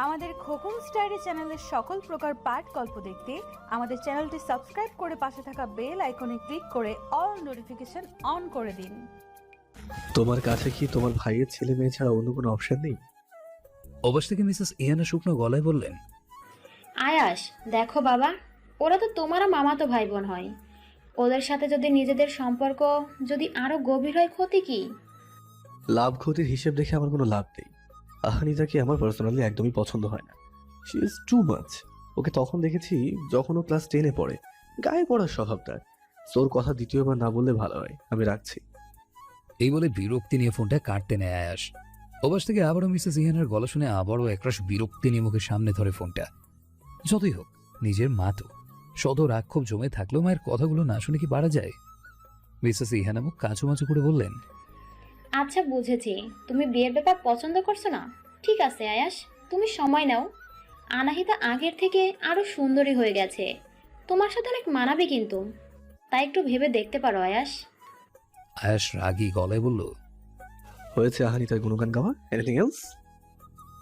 আমাদের খোকন স্টাইরি চ্যানেলের সকল প্রকার পাঠ গল্প দেখতে আমাদের চ্যানেলটি সাবস্ক্রাইব করে পাশে থাকা বেল আইকনে ক্লিক করে অল নোটিফিকেশন অন করে দিন। তোমার কাছে কি তোমার ভাইয়ের ছেলে মেয়ে ছাড়া অন্য কোনো অপশন নেই? অবশ থেকে মিসেস ইহানা শুকনো গলায় বললেন, আয়াস, দেখো বাবা, ওরা তো তোমারও মামাতো ভাই বোন হয়। ওদের সাথে যদি নিজেদের সম্পর্ক যদি আরো গভীর হয়, ক্ষতি কি? লাভ ক্ষতির হিসেব দেখে আমার কোনো লাভ নেই। আহানিতাকে আমার পার্সোনালি একদমই পছন্দ হয় না। She is too much. Okay তখন দেখেছি যখন ও ক্লাস 10-এ পড়ে। গায়ে পড়ার স্বভাব তার। ওর কথা দ্বিতীয়বার না বললে ভালো হয়। আমি রাখছি। এই বলে বিরক্তি নিয়ে ফোনটা কাটতে নেয় আয়াস। অবশ থেকে আবারও মিসেস ইহানার গলা শুনে আবারও একরাশ বিরক্তি নিয়ে মুখের সামনে ধরে ফোনটা। যতই হোক, নিজের মা তো। শত রাক্ষোভ জমে থাকলেও মায়ের কথাগুলো না শুনে কি পারা যায়? মিসেস ইহানা মুখ কাঁচুমাচু করে বললেন, আচ্ছা, বুঝেছি তুমি বিয়ের ব্যাপার পছন্দ করছো না। ঠিক আছে আয়াস, তুমি সময় নাও। আনাহিতা আগের থেকে আরো সুন্দরী হয়ে গেছে, তোমার সাথে অনেক মানাবে কিন্তু। তাই একটু ভেবে দেখতে পারো আয়াস। আয়াস রাগী গলায় বলল, হয়েছে আহানিতার গুণগান গাওয়া? Anything else?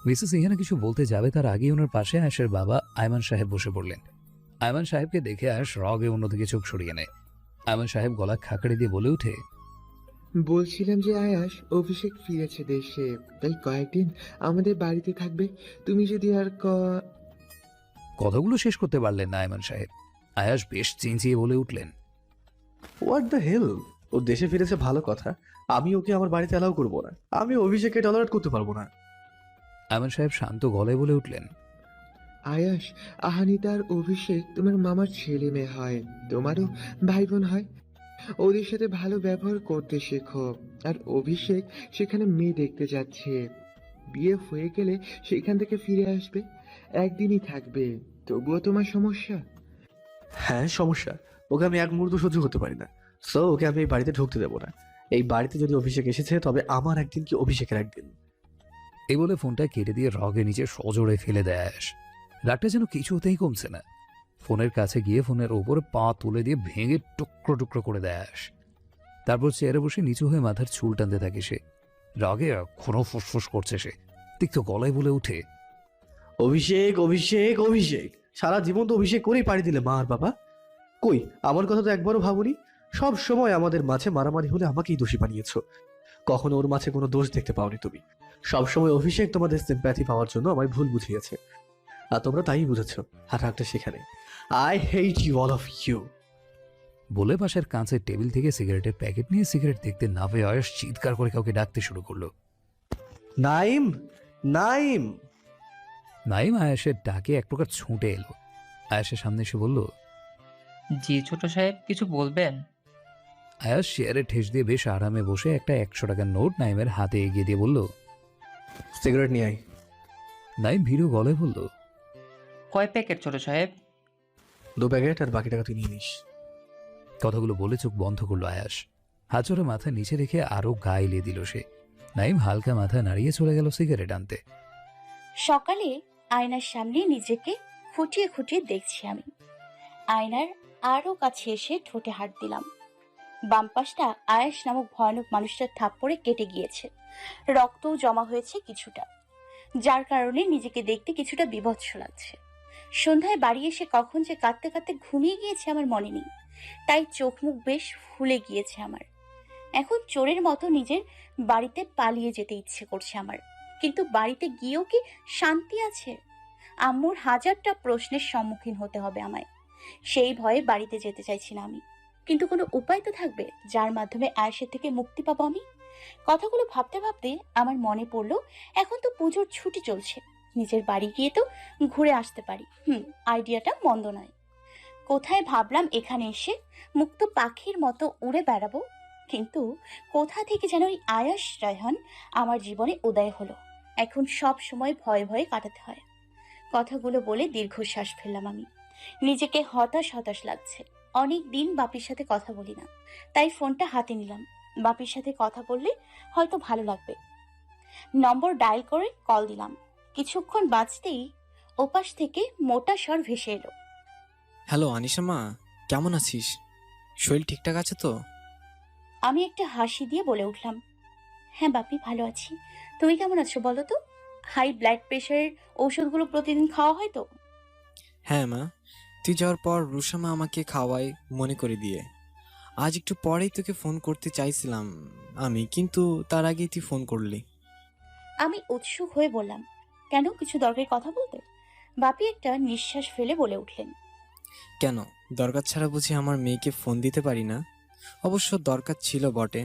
মিসেস ইহানা কিছু বলতে যাবে তার আগেই ওনার পাশে আয়াসের বাবা আয়মান সাহেব বসে পড়লেন। আয়মান সাহেবকে দেখে আয়াস রগে অন্যদিকে চোখ সরিয়ে নেয়। আয়মান সাহেব গলা খাকড়ে দিয়ে বলে উঠে, বলছিলাম যে আয়াস, অভিষেক ফিরেছে দেশে, তাই কয়েকদিন আমাদের বাড়িতে থাকবে। তুমি যদি আর কথাগুলো শেষ করতে পারলেন না আয়মান সাহেব। আয়াস বেশ চেঁচিয়ে বলে উঠলেন, হোয়াট দ্য হেল? ও দেশে ফিরেছে ভালো কথা। আমি ওকে আমার বাড়িতে অ্যালাউ করবো না। আমি অভিষেককে টলারেট করতে পারবো না। আয়মান সাহেব শান্ত গলায় বলে উঠলেন, আয়াস, আহানিতার অভিষেক তোমার মামার ছেলে মেয়ে হয়, তোমারও ভাই বোন হয়। ওদের সাথে ভালো ব্যবহার করতে শেখো। আর অভিষেক সেখানে মেয়ে দেখতে যাচ্ছে। বিয়ে হয়ে গেলে সেখান থেকে ফিরে আসবে, একদিনই থাকবে। তবুও তোমার সমস্যা? হ্যাঁ, সমস্যা। ওকে আমি এক মুহূর্ত সহ্য করতে পারি না। সো ওকে আমি এই বাড়িতে ঢুকতে দেবো না। এই বাড়িতে যদি অভিষেক এসেছে তবে আমার একদিন কি অভিষেকের একদিন। এই বলে ফোনটা কেটে দিয়ে রগে নিচে সজোরে ফেলে দেয় আয়াস। রাগটা যেন কিছুতেই কমছে না। ফোনের কাছে গিয়ে ফোনের ওপরে পা তুলে দিয়ে ভেঙে টুকরো টুকরো করে দেয় আয়াস। তারপর চেয়ারে বসে নিচু হয়ে মাথার চুল টানতে থাকে সে। রাগে এখনো ফুসফুস করছে সে। তিক্ত গলায় বলে উঠে, অভিষেক, অভিষেক, অভিষেক! সারা জীবন তো অভিষেক করেই পাড়ি দিলে মা আর বাবা। কই আমার কথা তো একবারও ভাবুনি। সব সময় আমাদের মাঝে মারামারি হলে আমাকেই দোষী বানিয়েছো। কখনো ওর মাঝে কোনো দোষ দেখতে পাওনি তুমি। সবসময় অভিষেক তোমাদের সিম্প্যাথি পাওয়ার জন্য আমায় ভুল বুঝিয়েছে, আর তোমরা তাই বুঝেছো। আর রাগটা সেখানে। I hate you, all of you. বলে পাশের কাঁচের টেবিল থেকে সিগারেটের প্যাকেট নিয়ে সিগারেট দেখতে না পেয়ে আয়াস চিৎকার করে কাউকে ডাকতে শুরু করলো। নাইম, নাইম! নাইম আয়াসের ডাকে এক প্রকার ছুটে এলো। আয়াসের সামনে এসে বলল, জি ছোট সাহেব, কিছু বলবেন? আয়াস চেয়ারে ঠেস দিয়ে বেশ আরামে বসে একটা 100 টাকার নোট নাইমের হাতে এগিয়ে দিয়ে বলল, সিগারেট নিয়ে আয়। নাইম ভীরু গলায় বলল, কয় প্যাকেট ছোট সাহেব? 2 প্যাকেট, আর বাকি টাকা তুই নিয়ে নিস। কথাগুলো বলে চোখ বন্ধ করলো আয়াস। হাতজোড়া মাথা নিচে রেখে আরো গায়ে এলিয়ে দিল সে। নাইম হালকা মাথা নাড়িয়ে চলে গেল সিগারেট আনতে। সকালে আয়নার সামনে নিজেকে খুঁটিয়ে খুঁটিয়ে দেখছি আমি। আয়নার আরো কাছে এসে ঠোঁটে হাত দিলাম। বাম পাশটা আয়েশ নামক ভয়ানক মানুষটার থাপ্পড়ে কেটে গিয়েছে, রক্তও জমা হয়েছে কিছুটা, যার কারণে নিজেকে দেখতে কিছুটা বিভৎস লাগছে। সন্ধ্যায় বাড়ি এসে কখন যে কাঁদতে কাঁদতে ঘুমিয়ে গিয়েছে আমার মনে নেই, তাই চোখ মুখ বেশ ফুলে গিয়েছে আমার। এখন চোরের মতো নিজের বাড়িতে পালিয়ে যেতে ইচ্ছে করছে আমার, কিন্তু বাড়িতে গিয়েও কি শান্তি আছে? আম্মুর হাজারটা প্রশ্নের সম্মুখীন হতে হবে আমায়। সেই ভয়ে বাড়িতে যেতে চাইছি না আমি, কিন্তু কোনো উপায় তো থাকবে যার মাধ্যমে আয়েশের থেকে মুক্তি পাবো আমি। কথাগুলো ভাবতে ভাবতে আমার মনে পড়লো, এখন তো পুজোর ছুটি চলছে, নিজের বাড়ি গিয়ে তো ঘুরে আসতে পারি। আইডিয়াটা মন্দ নয়। কোথায় ভাবলাম এখানে এসে মুক্ত পাখির মতো উড়ে বেড়াবো, কিন্তু কোথা থেকে যেন ওই আয়াস রায়হান আমার জীবনে উদয় হলো। এখন সব সময় ভয়ে ভয়ে কাটাতে হয়। কথাগুলো বলে দীর্ঘশ্বাস ফেললাম আমি। নিজেকে হতাশ হতাশ লাগছে। অনেক দিন বাপির সাথে কথা বলি না, তাই ফোনটা হাতে নিলাম। বাপির সাথে কথা বললে হয়তো ভালো লাগবে। নম্বর ডায়াল করে কল দিলাম। কিছুক্ষণ বাজতেই ওপাশ থেকে মোটা স্বর ভেসে এলো। হ্যালো আনিশা মা, কেমন আছিস? শরীর ঠিকঠাক আছে তো? আমি একটা হাসি দিয়ে বলে উঠলাম, হ্যাঁ বাপি, ভালো আছি। তুমি কেমন আছো বলো তো? হাই ব্লাড প্রেশারের ওষুধগুলো প্রতিদিন খাওয়া হয় তো? হ্যাঁ মা, তুই যাওয়ার পর রুষামা আমাকে খাওয়ায় মনে করে দিয়ে। আজ একটু পরেই তোকে ফোন করতে চাইছিলাম আমি, কিন্তু তার আগেই তুই ফোন করলি। আমি উৎসুক হয়ে বললাম, কেন, কিছু দরকারি কথা বলতে? বাপি একটা নিঃশ্বাস ফেলে বলে উঠলেন, কেন, দরকার ছাড়া বুঝি আমার মেয়েকে ফোন দিতে পারি না? অবশ্য দরকার ছিল বটে।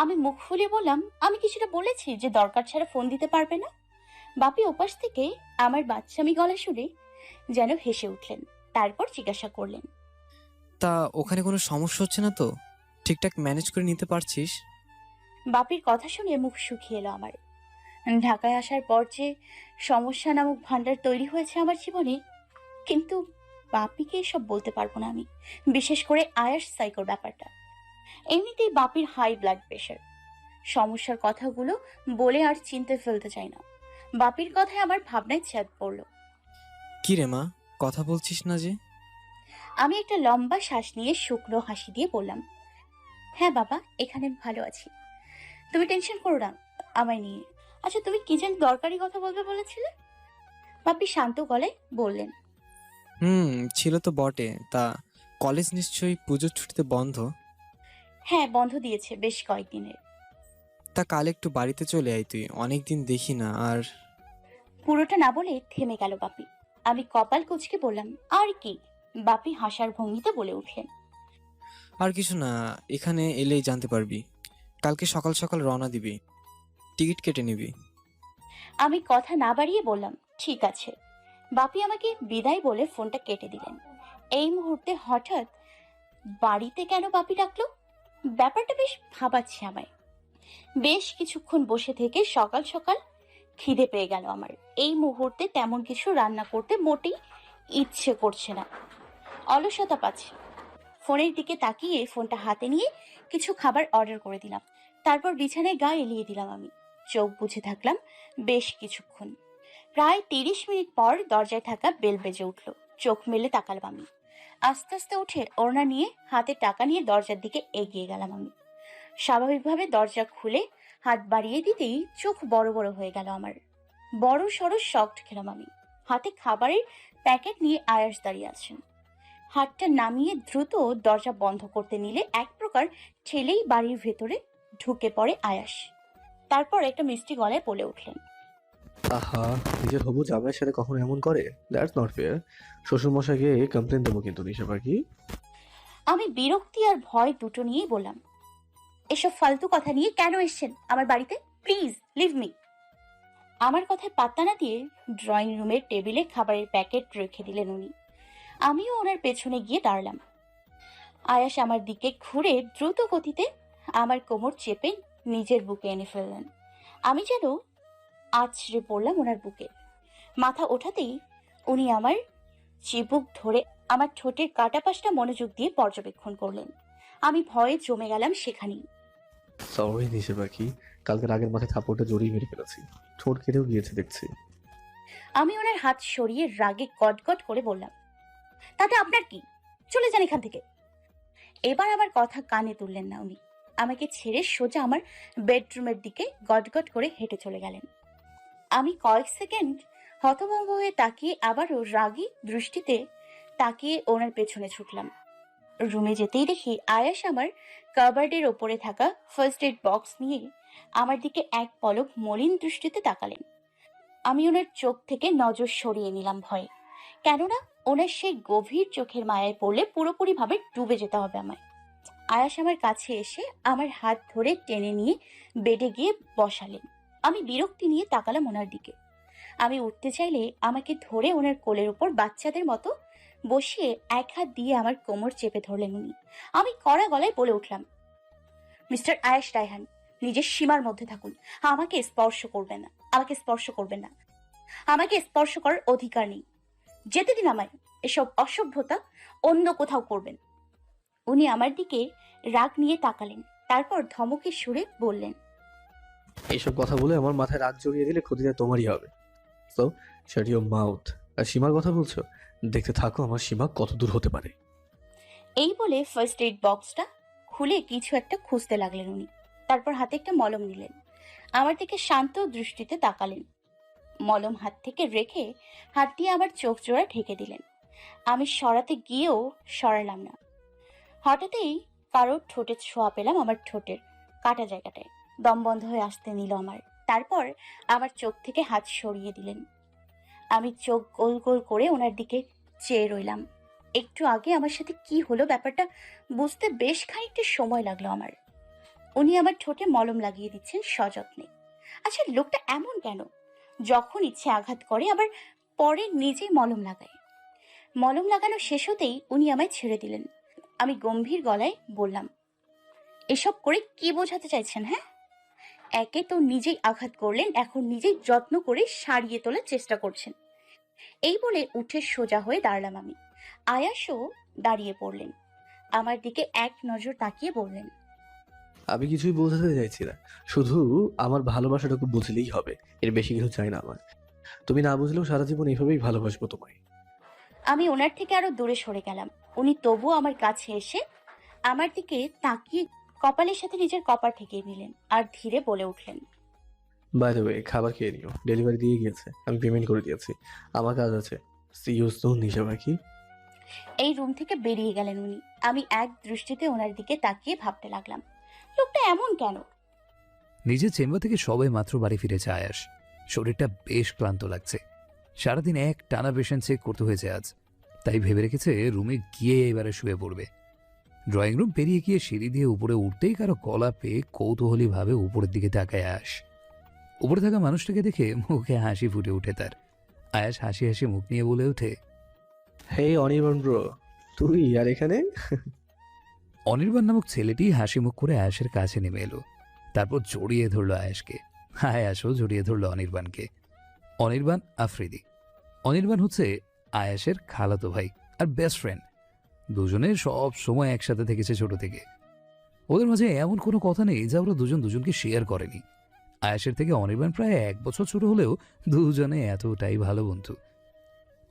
আমি মুখ ফুলিয়ে বললাম, আমি কিছুটা বলেছি যে দরকার ছাড়া ফোন দিতে পারবে না? বাপি ওপাশ থেকে আমার বাচ্চামি গলা শুনে যেন হেসে উঠলেন, তারপর জিজ্ঞাসা করলেন, তা ওখানে কোনো সমস্যা হচ্ছে না তো? ঠিকঠাক ম্যানেজ করে নিতে পারছিস? বাপির কথা শুনে মুখ শুকিয়ে এলো আমার। ঢাকায় আসার পর যে সমস্যা নামক ভান্ডার তৈরি হয়েছে আমার জীবনে, কিন্তু বাপিকে এসব বলতে পারবো না আমি, বিশেষ করে আয়াস সাইকোর ব্যাপারটা। এমনিতেই বাপির হাই ব্লাড প্রেশার, সমস্যার কথাগুলো বলে আর চিনতে ফেলতে চাই না। বাপির কথায় আমার ভাবনায় চাঁদ পড়লো। কি রে মা, কথা বলছিস না যে? আমি একটা লম্বা শ্বাস নিয়ে শুকনো হাসি দিয়ে বললাম, হ্যাঁ বাবা, এখানে ভালো আছি, তুমি টেনশন করো না আমায় নিয়ে। আচ্ছা, তুমি কি যেন দরকারি কথা বলবে বলেছিলে? বাপি শান্ত গলায় বললেন, ছিল তো বটে। তা কলেজ নিশ্চয়ই পুজোর ছুটিতে বন্ধ? হ্যাঁ, বন্ধ দিয়েছে বেশ কয়েকদিনের। তা কাল একটু বাড়িতে চলে আয়, তুই অনেকদিন দেখি না। আর পুরোটা না বলে থেমে গেল বাপি। আমি কপাল কুঁচকে বললাম, আর কি? বাপি হাসার ভঙ্গিতে বলে উঠলেন, আর কিছু না, এখানে এলেই জানতে পারবি। কালকে সকাল সকাল রওনা দিবি, টিকিট কেটে নিবি। আমি কথা না বাড়িয়ে বললাম, ঠিক আছে। বাপি আমাকে বিদায় বলে ফোনটা কেটে দিলেন। এই মুহূর্তে হঠাৎ বাড়িতে কেন বাপি ডাকলো, ব্যাপারটা বেশ ভাবাচ্ছে আমায়। বেশ কিছুক্ষণ বসে থেকে সকাল সকাল খিদে পেয়ে গেল আমার। এই মুহূর্তে তেমন কিছু রান্না করতে মোটেই ইচ্ছে করছে না, অলসতা পাচ্ছে। ফোনের দিকে তাকিয়ে ফোনটা হাতে নিয়ে কিছু খাবার অর্ডার করে দিলাম, তারপর বিছানায় গা এলিয়ে দিলাম। আমি চোখ বুজে থাকলাম বেশ কিছুক্ষণ। প্রায় 30 মিনিট পর দরজায় থাকা বেল বেজে উঠল। চোখ মেলে তাকালাম আমি। আস্তে আস্তে উঠে ওড়না নিয়ে হাতে টাকা নিয়ে দরজার দিকে এগিয়ে গেলাম আমি। স্বাভাবিকভাবে দরজা খুলে হাত বাড়িয়ে দিতেই চোখ বড় বড় হয়ে গেল আমার। বড় সড়ো শকড খেলাম আমি। হাতে খাবারের প্যাকেট নিয়ে আয়াস দাঁড়িয়ে আছেন। হাতটা নামিয়ে দ্রুত দরজা বন্ধ করতে নিলে এক প্রকার ঠেলেই বাড়ির ভেতরে ঢুকে পড়ে আয়াস। তারপর একটা মিষ্টি গলায় বলে উঠলেন, আহা, নিজের হবু জামাইয়ের সাথে কখনো এমন করে? That's not fair. শ্বশুরমশাইকে কমপ্লেন দেবো কিন্তু নিশা পাখি। আমি বিরক্তি আর ভয় দুটো নিয়েই বললাম, এসব ফালতু কথা নিয়ে কেন এসেছেন আমার বাড়িতে? Please leave me. আমার কথায় পাত্তা না দিয়ে ড্রয়িং রুমের টেবিলে খাবারের প্যাকেট রেখে দিলেন উনি। আমিও ওনার পেছনে গিয়ে দাঁড়ালাম। আয়াস আমার দিকে ঘুরে দ্রুত গতিতে আমার কোমর চেপে নিজের বুকে এনে ফেললেন। আমি যেন আছড়ে পড়লাম ওনার বুকে। মাথা ওঠাতেই উনি আমার চিবুক ধরে আমার ঠোঁটের কাটা পাশটা মনোযোগ দিয়ে পর্যবেক্ষণ করলেন। আমি ভয়ে জমে গেলাম সেখানেই। সরি নিশা পাখি, কালকে রাগের মাথায় থাপড়টা জড়িয়ে মেরে ফেলেছি, ঠোঁট কেটেও গিয়েছে দেখছি। আমি ওনার হাত সরিয়ে রাগে গটগট করে বললাম, তাতে আপনার কি? চলে যান এখান থেকে। এবার আমার কথা কানে তুললেন না উনি। আমাকে ছেড়ে সোজা আমার বেডরুমের দিকে গটগট করে হেঁটে চলে গেলেন। আমি কয়েক সেকেন্ড হতভম্ব হয়ে তাকিয়ে আবারও রাগী দৃষ্টিতে তাকিয়ে ওনার পেছনে ছুটলাম। রুমে যেতেই দেখি আয়াস আমার কাবার্ডের ওপরে থাকা ফার্স্ট এড বক্স নিয়ে আমার দিকে এক পলক মলিন দৃষ্টিতে তাকালেন। আমি ওনার চোখ থেকে নজর সরিয়ে নিলাম ভয়ে, কেননা ওনার সেই গভীর চোখের মায়ায় পড়লে পুরোপুরিভাবে ডুবে যেতে হবে আমায়। আয়াস আমার কাছে এসে আমার হাত ধরে টেনে নিয়ে বেডে গিয়ে বসালেন। আমি বিরক্তি নিয়ে তাকালাম ওনার দিকে। আমি উঠতে চাইলে আমাকে ধরে ওনার কোলের উপর বাচ্চাদের মতো বসিয়ে এক হাত দিয়ে আমার কোমর চেপে ধরলেন উনি। আমি কড়া গলায় বলে উঠলাম, মিস্টার আয়াস রায়হান, নিজের সীমার মধ্যে থাকুন। আমাকে স্পর্শ করবেন না, আমাকে স্পর্শ করবেন না। আমাকে স্পর্শ করার অধিকার নেই। যেতে দিন আমায়। এসব অসভ্যতা অন্য কোথাও করবেন। উনি আমার দিকে রাগ নিয়ে তাকালেন, তারপর ধমকে সুরে বললেন, এইসব কথা বলে আমার মাথায় রাগ জড়িয়ে দিলে ক্ষতিটা তোমারই হবে। So shut your mouth. আর সীমার কথা বলছো, দেখতে থাকো আমার সীমা কত দূর হতে পারে। এই বলে ফার্স্ট এড বক্সটা খুলে কিছু একটা খুঁজতে লাগলেন উনি। তারপর হাতে একটা মলম নিলেন। আমার দিকে শান্ত দৃষ্টিতে তাকালেন। মলম হাত থেকে রেখে হাত দিয়ে আমার চোখ জোড়া ঢেকে দিলেন। আমি সরাতে গিয়েও সরালাম না। হঠাৎই কারোর ঠোঁটে ছোঁয়া পেলাম আমার ঠোঁটের কাটা জায়গাটায়। দম বন্ধ হয়ে আসতে নিল আমার। তারপর আমার চোখ থেকে হাত সরিয়ে দিলেন। আমি চোখ গোল গোল করে ওনার দিকে চেয়ে রইলাম। একটু আগে আমার সাথে কি হলো ব্যাপারটা বুঝতে বেশ খানিকটা সময় লাগলো আমার। উনি আমার ঠোঁটে মলম লাগিয়ে দিচ্ছেন সযত্নে। আচ্ছা, লোকটা এমন কেন? যখন ইচ্ছে আঘাত করে, আবার পরে নিজেই মলম লাগায়। মলম লাগানো শেষ হতেই উনি আমায় ছেড়ে দিলেন। আমি গম্ভীর গলায় বললাম, এসব করে কি বোঝাতে চাইছেন? হ্যাঁ, একে তো নিজেই আঘাত করলেন, এখন নিজেই যত্ন করে সারিয়ে তোলার চেষ্টা করছেন। এই বলে উঠে সোজা হয়ে দাঁড়ালাম আমি। আয়াসও দাঁড়িয়ে পড়লেন। আমার দিকে এক নজর তাকিয়ে বললেন, আমি কিছুই বোঝাতে চাইছি না, শুধু আমার ভালোবাসাটুকু বুঝলেই হবে, এর বেশি কিছু চাই না আমার। তুমি না বুঝলেও সারা জীবন এইভাবেই ভালোবাসবো তোমায়। আমি ওনার থেকে আরো দূরে সরে গেলাম। উনি তবুও আমার কাছে এসে আমার দিকে তাকিয়ে কপালের সাথে নিজের কপাল ঠেকিয়ে নিলেন আর ধীরে বলে উঠলেন, বাই দ্য ওয়ে, খাবার খেয়ে নিও, ডেলিভারি দিয়ে গিয়েছে, আমি পেমেন্ট করে দিয়েছি, আমার কাজ আছে। সি ইউ সুন নিশা পাখি। এই রুম থেকে বেরিয়ে গেলেন উনি। আমি এক দৃষ্টিতে ওনার দিকে তাকিয়ে ভাবতে লাগলাম, লোকটা এমন কেন? নিজের চেম্বার থেকে সবে মাত্র বাড়ি ফিরেছে আয়াস। শরীরটা বেশ ক্লান্ত লাগছে। সারাদিন এক টানা পেশেন্ট চেক করতে হয়েছে আজ, তাই ভেবে রেখেছে রুমে গিয়ে এবারে শুয়ে পড়বে। ড্রয়িং রুম পেরিয়ে গিয়ে সিঁড়ি দিয়ে উপরে উঠতেই কারো গলা পেয়ে কৌতূহলীভাবে উপরের দিকে তাকায় আয়াস। উপরে থাকা মানুষটাকে দেখে মুখে হাসি ফুটে ওঠে তার। আয়াস হাসি হাসি মুখ নিয়ে বলে ওঠে, হে অনির্বাণ ব্রো, তুই আর এখানে? অনির্বাণ নামক ছেলেটি হাসি মুখ করে আয়াসের কাছে নেমে এলো। তারপর জড়িয়ে ধরলো আয়াসকে। আয়াসও জড়িয়ে ধরলো অনির্বাণকে। অনির্বাণ আফ্রিদি। অনির্বাণ হচ্ছে আয়াসের খালাতো ভাই আর বেস্ট ফ্রেন্ড। দুজনে সব সময় একসাথে থেকেছে ছোট থেকে। ওদের মাঝে এমন কোনো কথা নেই যা ওরা দুজন দুজনকে শেয়ার করেনি। আয়াসের থেকে অনির্বাণ প্রায় 1 বছর ছোট হলেও দুজনে এতটাই ভালো বন্ধু।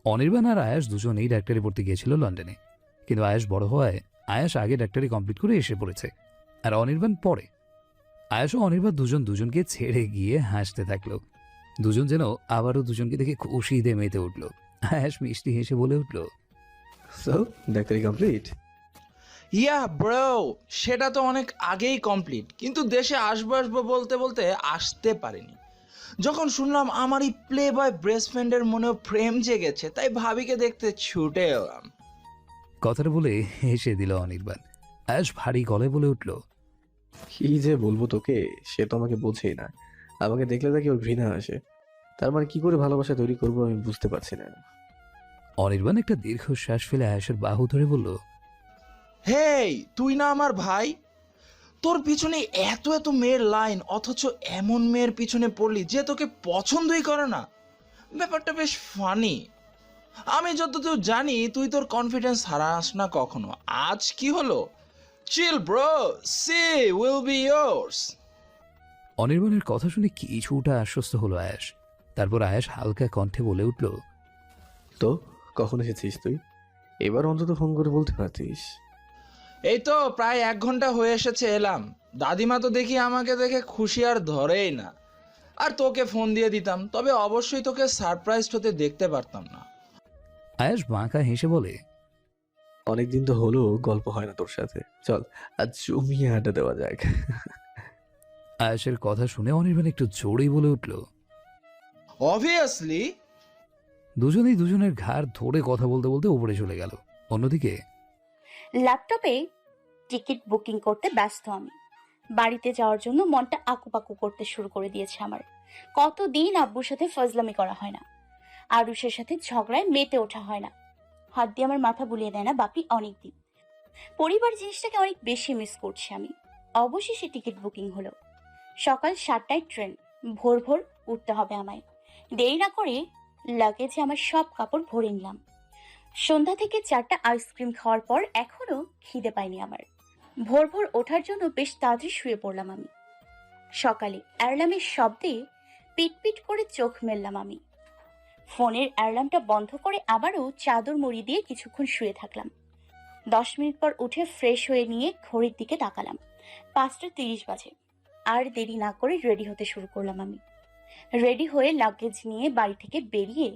অনির্বাণ আর আয়াস দুজনেই ডাক্তারি পড়তে গিয়েছিল লন্ডনে, কিন্তু আয়াস বড় হওয়ায় আয়াস আগে ডাক্তারি কমপ্লিট করে এসে পড়েছে, আর অনির্বাণ পরে। আয়াস ও অনির্বাণ দুজন দুজনকে ছেড়ে গিয়ে হাসতে থাকলো। দুজন যেন আবারও দুজনকে দেখে খুশিতে মেতে উঠল। আয়াস মিষ্টি হেসে বলে উঠল, সো ডাক্তারি কমপ্লিট? ইয়া ব্রো, সেটা তো অনেক আগেই কমপ্লিট, কিন্তু দেশে আসবো আসবো বলতে বলতে আসতে পারিনি। যখন শুনলাম আমার এই প্লে বয় বেস্ট ফ্রেন্ডের মনেও প্রেম জেগেছে, তাই ভাবিকে দেখতে ছুটে এলাম। কথাটা বলে হেসে দিল অনির্বাণ। আয়াস ভারী গলায় বলে উঠল, কি যে বলবো তোকে, সে তো আমাকে বোঝেই না। আমাকে দেখলে তাকে ওর ঘৃণা আসে। তার মানে কি করে ভালোবাসা তৈরি করবো আমি বুঝতে পারছি না। অনির্বাণ একটা দীর্ঘশ্বাস ফেলে আয়াসের বাহু ধরে বলল, হেই, তুই না আমার ভাই? তোর পিছনে এত এত মেয়ের লাইন, অথচ এমন মেয়ের পিছনে পড়লি যে তোকে পছন্দই করে না। ব্যাপারটা বেশ ফানি। আমি যতদূর জানি তুই তোর কনফিডেন্স হারাস না কখনো। আজ কি হলো? Chill bro, she will be yours। অনির্বাণের কথা শুনে কিছুটা আশ্বস্ত হলো আয়াস। তারপর আয়াস হালকা কণ্ঠে বলে উঠল, তো কখন এসেছিস তুই? এবার অন্তত ফোন করে বলতে পারতিস। এই তো প্রায় 1 ঘন্টা হয়ে এসেছে এলাম। দাদিমা তো দেখি আমাকে দেখে খুশি আর ধরেই না। আর তোকে ফোন দিয়ে দিতাম, তবে অবশ্যই তোকে সারপ্রাইজড হতে দেখতে পারতাম না। আয়াস বাঁকা হেসে বলে, অনেকদিন তো হলো গল্প হয় না তোর সাথে, চল আজ জমিয়ে আড্ডা দেওয়া যাক। আয়াসের কথা শুনে অনির্বাণ একটু জোরেই বলে উঠল। অবভিয়াসলি। দুজনেই দুজনের ঘাড় ধরে কথা বলতে বলতে উপরে চলে গেল। অন্যদিকে ল্যাপটপে টিকিট বুকিং করতে ব্যস্ত আমি। বাড়িতে যাওয়ার জন্য মনটা আকুপাকু করতে শুরু করে দিয়েছে আমার। কতদিন আব্বুর সাথে ফজলামি করা হয় না, আরুষের সাথে ঝগড়ায় মেতে ওঠা হয় না, হাত দিয়ে আমার মাথা বুলিয়ে দেয় না বাপি অনেকদিন। পরিবার জিনিসটাকে অনেক বেশি মিস করছি আমি। অবশেষে টিকিট বুকিং হলো। সকাল 7টায় ট্রেন। ভোর ভোর উঠতে হবে আমায়। দেরি না করে লাগেজে আমার সব কাপড় ভরে নিলাম। সন্ধ্যা থেকে 4টা আইসক্রিম খাওয়ার পর এখনো খিদে পাইনি আমার। ভোর ভোর ওঠার জন্য বেশ তাড়াতাড়ি শুয়ে পড়লাম আমি। সকালে অ্যালার্মের শব্দে পিটপিট করে চোখ মেললাম আমি। ফোনের অ্যালার্মটা বন্ধ করে আবারও চাদর মুড়ি দিয়ে কিছুক্ষণ শুয়ে থাকলাম। 10 মিনিট পর উঠে ফ্রেশ হয়ে নিয়ে ঘড়ির দিকে তাকালাম। 5টা 30 বাজে। আর দেরি না করে রেডি হতে শুরু করলাম আমি। রেডি হয়ে লাগেজ নিয়ে বাড়ি থেকে বেরিয়ে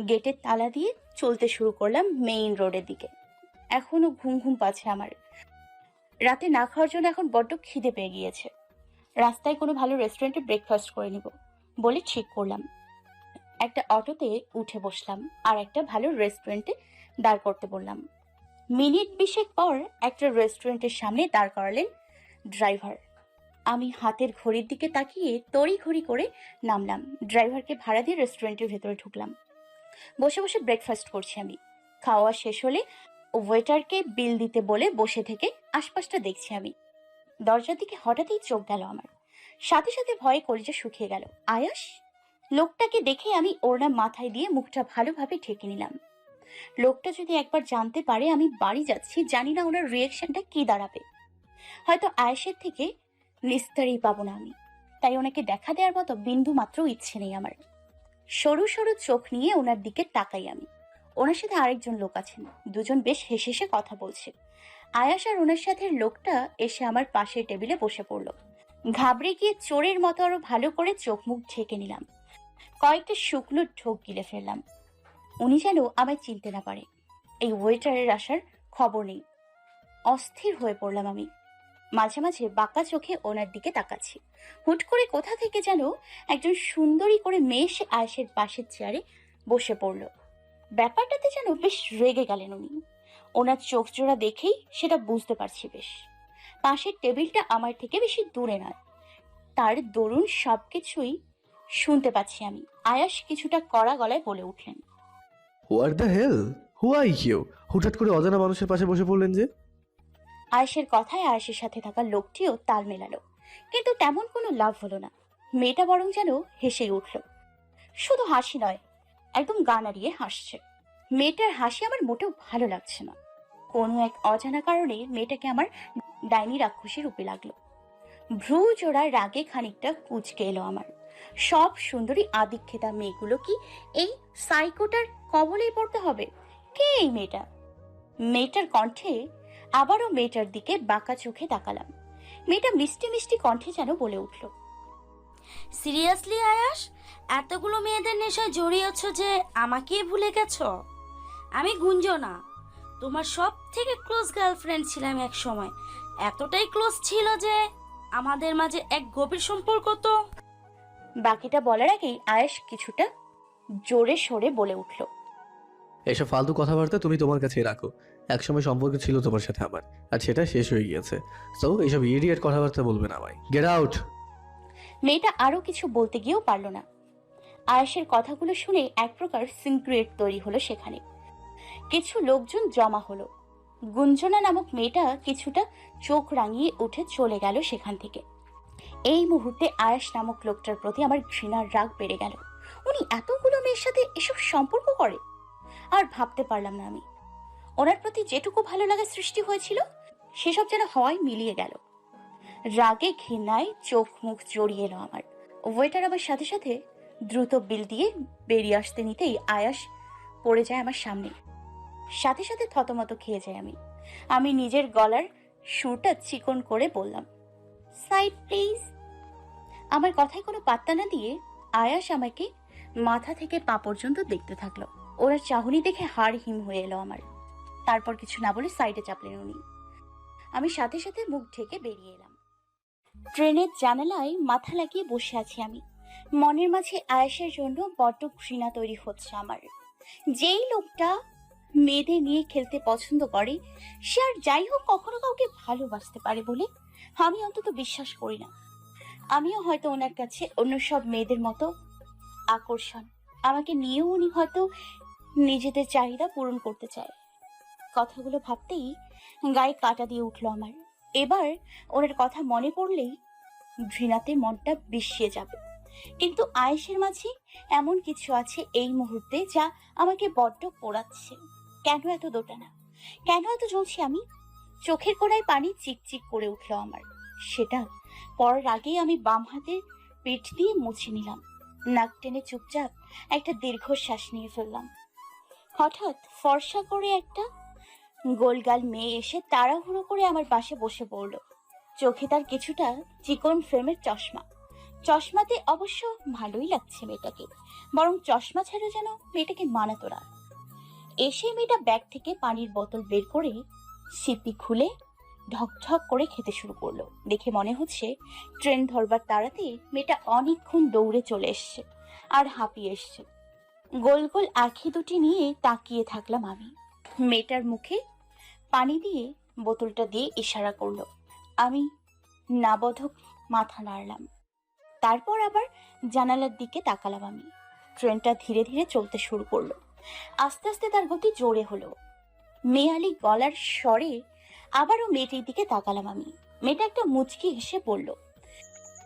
গেটের তালা দিয়ে চলতে শুরু করলাম মেইন রোডের দিকে। এখনো ঘুম ঘুম পাচ্ছে আমার। রাতে না খাওয়ার জন্য এখন বড্ড খিদে পেয়ে গিয়েছে। রাস্তায় কোনো ভালো রেস্টুরেন্টে ব্রেকফাস্ট করে নিব বলে ঠিক করলাম। একটা অটোতে উঠে বসলাম আর একটা ভালো রেস্টুরেন্টে দাঁড় করতে বললাম। মিনিট 20 পর একটা রেস্টুরেন্টের সামনে দাঁড় করালেন ড্রাইভার। আমি হাতের ঘড়ির দিকে তাকিয়ে তড়িঘড়ি করে নামলাম। ড্রাইভারকে ভাড়া দিয়ে রেস্টুরেন্টের ভেতরে ঢুকলাম। বসে বসে ব্রেকফাস্ট করছি আমি। খাওয়া শেষ হলে ওয়েটারকে বিল দিতে বলে বসে থেকে আশপাশটা দেখছি আমি। দরজার দিকে হঠাৎই চোখ গেল আমার। সাথে সাথে ভয়ে কলিজা শুকিয়ে গেল। আয়াস! লোকটাকে দেখে আমি ওড়না মাথায় দিয়ে মুখটা ভালোভাবে ঢেকে নিলাম। লোকটা যদি একবার জানতে পারে আমি বাড়ি যাচ্ছি, জানি না ওনার রিয়েকশনটা কি দাঁড়াবে। হয়তো আয়েশের থেকে নিস্তারই পাবো না আমি। তাই ওনাকে দেখা দেওয়ার মতো বিন্দু মাত্র ইচ্ছে নেই আমার। সরু সরু চোখ নিয়ে ওনার দিকে তাকাই আমি। ওনার সাথে আরেকজন লোক আছেন। দুজন বেশ হেসে হেসে কথা বলছে। আয়াস আর ওনার সাথে লোকটা এসে আমার পাশের টেবিলে বসে পড়ল। ঘাবড়ে গিয়ে চোরের মতো আরো ভালো করে চোখ মুখ ঢেকে নিলাম। কয়েকটা শুকনো ঢোক গিলে ফেললাম। উনি যেন আমায় চিনতে না পারে। এই ওয়েটারের আসার খবর নেই। অস্থির হয়ে পড়লাম আমি। মাঝে মাঝে বাঁকা চোখে ওনার দিকে তাকাচ্ছি। হুট করে কোথা থেকে যেন একজন সুন্দরী করে মেয়ে এসে আয়েশের পাশের চেয়ারে বসে পড়ল। ব্যাপারটাতে যেন বেশ রেগে গেলেন উনি। ওনার চোখ জোড়া দেখেই সেটা বুঝতে পারছি বেশ। পাশের টেবিলটা আমার থেকে বেশি দূরে নয়। তার দরুন সবকিছুই শুনতে পাচ্ছি আমি। আয়াস কিছুটা কড়া গলায় বলে উঠলেন, what the hell, who are you? হুটহাট করে অজানা মানুষের পাশে বসে পড়লেন যে? আয়েশের কথায় আয়েশের সাথে থাকা লোকটিও তাল মেলালো, কিন্তু তেমন কোনো লাভ হলো না। মেয়েটা বরং যেন হেসে উঠল। শুধু হাসি নয়, একদম গা নাড়িয়ে হাসছে। মেয়েটার হাসি আমার মোটেও ভালো লাগছে না। কোনো এক অজানা কারণে মেয়েটাকে আমার ডাইনি রাক্ষসী রূপে লাগলো। ভ্রু জোড়া রাগে খানিকটা কুঁচকে এলো আমার। সব সুন্দরী আদিক্ষেতা মেয়েগুলো কি এই সাইকোটার কবলেই পড়তে হবে? কে এই মেয়েটা? মেয়েটার কণ্ঠে আবারও মেয়েটার দিকে বাঁকা চোখে তাকালাম। মেয়েটা মিষ্টি মিষ্টি কণ্ঠে যেন বলে উঠল, সিরিয়াসলি আয়াস, এতগুলো মেয়েদের নেশায় জড়িয়েছ যে আমাকেই ভুলে গেছো? আমি গুঞ্জনা, তোমার সব থেকে ক্লোজ গার্লফ্রেন্ড ছিলাম এক সময়। এতটাই ক্লোজ ছিল যে আমাদের মাঝে এক গভীর সম্পর্ক। তো বাকিটা বলার আগেই আয়েশ কিছুটা জোরে সরে বলে উঠল, এসব ফালতু কথাবার্তা তুমি তোমার কাছে রাখো। একসময় সম্পর্ক ছিল তোমার সাথে আমার, আর সেটা শেষ হয়ে গিয়েছে। সো এইসব ইডিয়েট কথাবার্তা বলবে না আমায়। Get out! মেয়েটা আরো কিছু বলতে গিয়েও পারল না। আয়েশের কথাগুলো শুনে এক প্রকার সিনক্রিয়েট তৈরি হলো সেখানে। কিছু লোকজন জমা হলো। গুঞ্জনা নামক মেয়েটা কিছুটা চোখ রাঙিয়ে উঠে চলে গেল সেখান থেকে। এই মুহূর্তে আয়েশ নামক লোকটার প্রতি আমার ঘৃণার রাগ বেড়ে গেল। উনি এতগুলো মেয়ের সাথে এসব সম্পর্ক করে? আর ভাবতে পারলাম না আমি। ওনার প্রতি যেটুকু ভালো লাগা সৃষ্টি হয়েছিল সেসব যেন হওয়ায় মিলিয়ে গেল। রাগে ঘৃণায় চোখ মুখ জড়িয়ে এলো আমার। ওয়েটার আমার সাথে সাথে দ্রুত বিল দিয়ে বেরিয়ে আসতে নিতেই আয়াস পড়ে যায় আমার সামনে। সাথে সাথে থতমত খেয়ে যাই আমি। আমি নিজের গলার সুরটা চিকন করে বললাম, সাইড প্লিজ। আমার কথায় কোনো পাত্তা না দিয়ে আয়াস আমাকে মাথা থেকে পা পর্যন্ত দেখতে থাকলো। ওরা চাহনি দেখে হাড় হিম হয়ে এলো আমার। তারপর কিছু না বলে সাইডে চাপলেন উনি। আমি সাথে সাথে মুখ ঢেকে বেরিয়ে এলাম। ট্রেনের জানালায় মাথা লাগিয়ে বসে আছি আমি। মনের মাঝে আয়েশের জন্য বড্ড ঘৃণা তৈরি হচ্ছে আমার। যেই লোকটা মেয়েদের নিয়ে খেলতে পছন্দ করে সে আর যাই হোক কখনো কাউকে ভালোবাসতে পারে বলে আমি অন্তত বিশ্বাস করি না। আমিও হয়তো ওনার কাছে অন্য সব মেয়েদের মতো আকর্ষণ। আমাকে নিয়েও উনি হয়তো নিজেদের চাহিদা পূরণ করতে চায়। কথাগুলো ভাবতেই গায়ে কাঁটা দিয়ে উঠলো আমার। এবার ওনার কথা মনে পড়লেই ঘৃণাতে মনটা বিষিয়ে যাবে। কিন্তু আয়েশের মাঝে এমন কিছু আছে এই মুহূর্তে যা আমাকে বড্ড পোড়াচ্ছে। কেন এত দোটানা? কেন এত জ্বলছি আমি? চোখের কোণায় পানি চিকচিক করে উঠলো আমার। সেটা পড়ার আগেই আমি বাম হাতের পিঠ দিয়ে মুছে নিলাম। নাক টেনে চুপচাপ একটা দীর্ঘশ্বাস নিয়ে ফেললাম। হঠাৎ ফর্সা করে একটা গোলগাল মেয়ে এসে তাড়াহুড়ো করে আমার পাশে বসে পড়ল। চোখে তার কিছুটা চিকন ফ্রেমের চশমা। চশমাতে অবশ্য ভালোই লাগছে মেয়েটাকে, বরং চশমা ছাড়া যেন মেয়েটাকে মানাতো না। এসে মেয়েটা ব্যাগ থেকে পানির বোতল বের করে সিপি খুলে ঢকঢক করে খেতে শুরু করলো। দেখে মনে হচ্ছে ট্রেন ধরবার তাড়াতে মেয়েটা অনেকক্ষণ দৌড়ে চলে এসছে আর হাঁপিয়ে এসছে। গোল গোল আঁখি দুটি নিয়ে তাকিয়ে থাকলাম আমি। মেয়েটার মুখে পানি দিয়ে বোতলটা দিয়ে ইশারা করলো। আমি নাবোধক মাথা নাড়লাম। তারপর আবার জানালার দিকে তাকালাম আমি। ট্রেনটা ধীরে ধীরে চলতে শুরু করলো। আস্তে আস্তে তার গতি জোরে হলো। মেয়ালি গলার স্বরে আবারও মেয়েটির দিকে তাকালাম আমি। মেয়েটা একটা মুচকি হেসে বলল,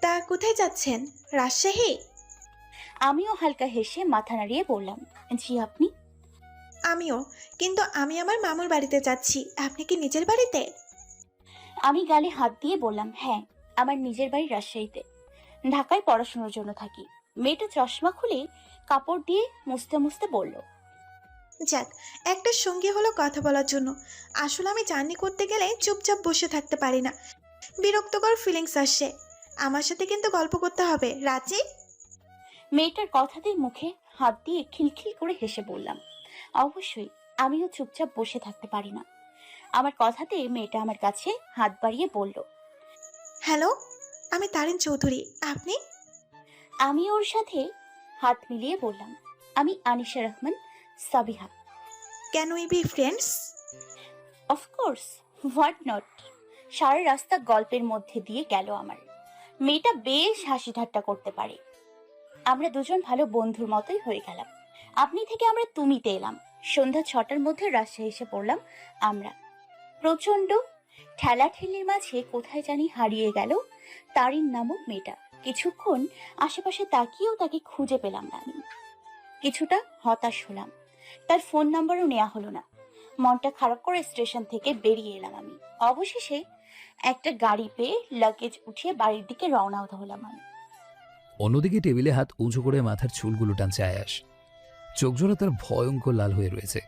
তা কোথায় যাচ্ছেন? রাজশাহী? আমিও হালকা হেসে মাথা নাড়িয়ে বললাম, জি আপনি? আমিও, কিন্তু আমি আমার মামুর বাড়িতে যাচ্ছি। আপনি কি নিজের বাড়িতে? আমি গালে হাত দিয়ে বললাম, হ্যাঁ, আমার নিজের বাড়ি রাজশাহীতে। ঢাকায় পড়াশোনার জন্য থাকি। মেয়েটা চশমা খুলে কাপড় দিয়ে মুছতে মুছতে বলল, যাক, একটা সঙ্গী হলো কথা বলার জন্য। আসলে আমি জার্নি করতে গেলে চুপচাপ বসে থাকতে পারি না, বিরক্তকর ফিলিংস আসে। আমার সাথে কিন্তু গল্প করতে হবে, রাজি? মেয়েটার কথাতেই মুখে হাত দিয়ে খিলখিল করে হেসে বললাম, অবশ্যই, আমিও চুপচাপ বসে থাকতে পারি না। আমার কথাতে মেয়েটা আমার কাছে হাত বাড়িয়ে বলল, হ্যালো, আমি তারিন চৌধুরী। আপনি? আমি ওর সাথে হাত মিলিয়ে বললাম, আমি Anisha Rahman Sabiha. Can we be friends? Of course, what not. সারা রাস্তা গল্পের মধ্যে দিয়ে গেল আমার। মেয়েটা বেশ হাসি ঠাট্টা করতে পারে। আমরা দুজন ভালো বন্ধুর মতোই হয়ে গেলাম। আপনি থেকে আমরা তুমিতে এলাম। সন্ধ্যা 6টার মধ্যে রাজশাহী এসে পড়লাম আমরা। প্রচন্ড ঠেলাঠেলির মাঝে কোথায় জানি হারিয়ে গেল তারিন নামক মেয়েটা। কিছুক্ষণ আশেপাশে তাকিয়েও তাকে খুঁজে পেলাম না আমি। কিছুটা হতাশ হলাম। তার ফোন নাম্বারও নেওয়া হলো না। মনটা খারাপ করে স্টেশন থেকে বেরিয়ে এলাম আমি। অবশেষে একটা গাড়ি পেয়ে লাগেজ উঠিয়ে বাড়ির দিকে রওনা হলাম আমি। অন্যদিকে টেবিলে হাত উঁচু করে মাথার চুলগুলো টানছে আয়াস। চোখজোড়া তার ভয়ঙ্কর লাল হয়ে রয়েছে।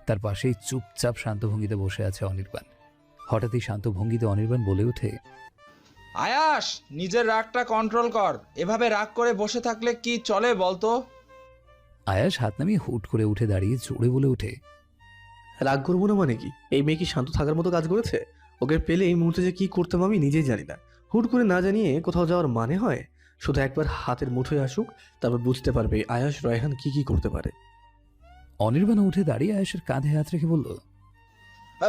তার পাশেই চুপচাপ শান্ত ভঙ্গিতে বসে আছে অনির্বাণ। হঠাৎই শান্ত ভঙ্গিতে অনির্বাণ বলে ওঠে, আয়াস, নিজের রাগটা কন্ট্রোল কর। এভাবে রাগ করে বসে থাকলে কি চলে বলতো? আয়াস হাত নামিয়ে হুট করে উঠে দাঁড়িয়ে জোরে বলে ওঠে, রাগ করবো না মানে কি? এই মেয়ে কি শান্ত থাকার মতো কাজ করেছে? ওকে পেলে এই মুহূর্তে যে কি করতাম আমি নিজেই জানি না। হুট করে না জানিয়ে কোথাও যাওয়ার মানে হয়? শুধু একবার হাতের মুঠোয় আসুক, তারপর বুঝতে পারবে আয়াস রায়হান কি কি করতে পারে। অনির্বাণ উঠে দাঁড়িয়ে আয়াসের কাঁধে হাত রেখে বলল,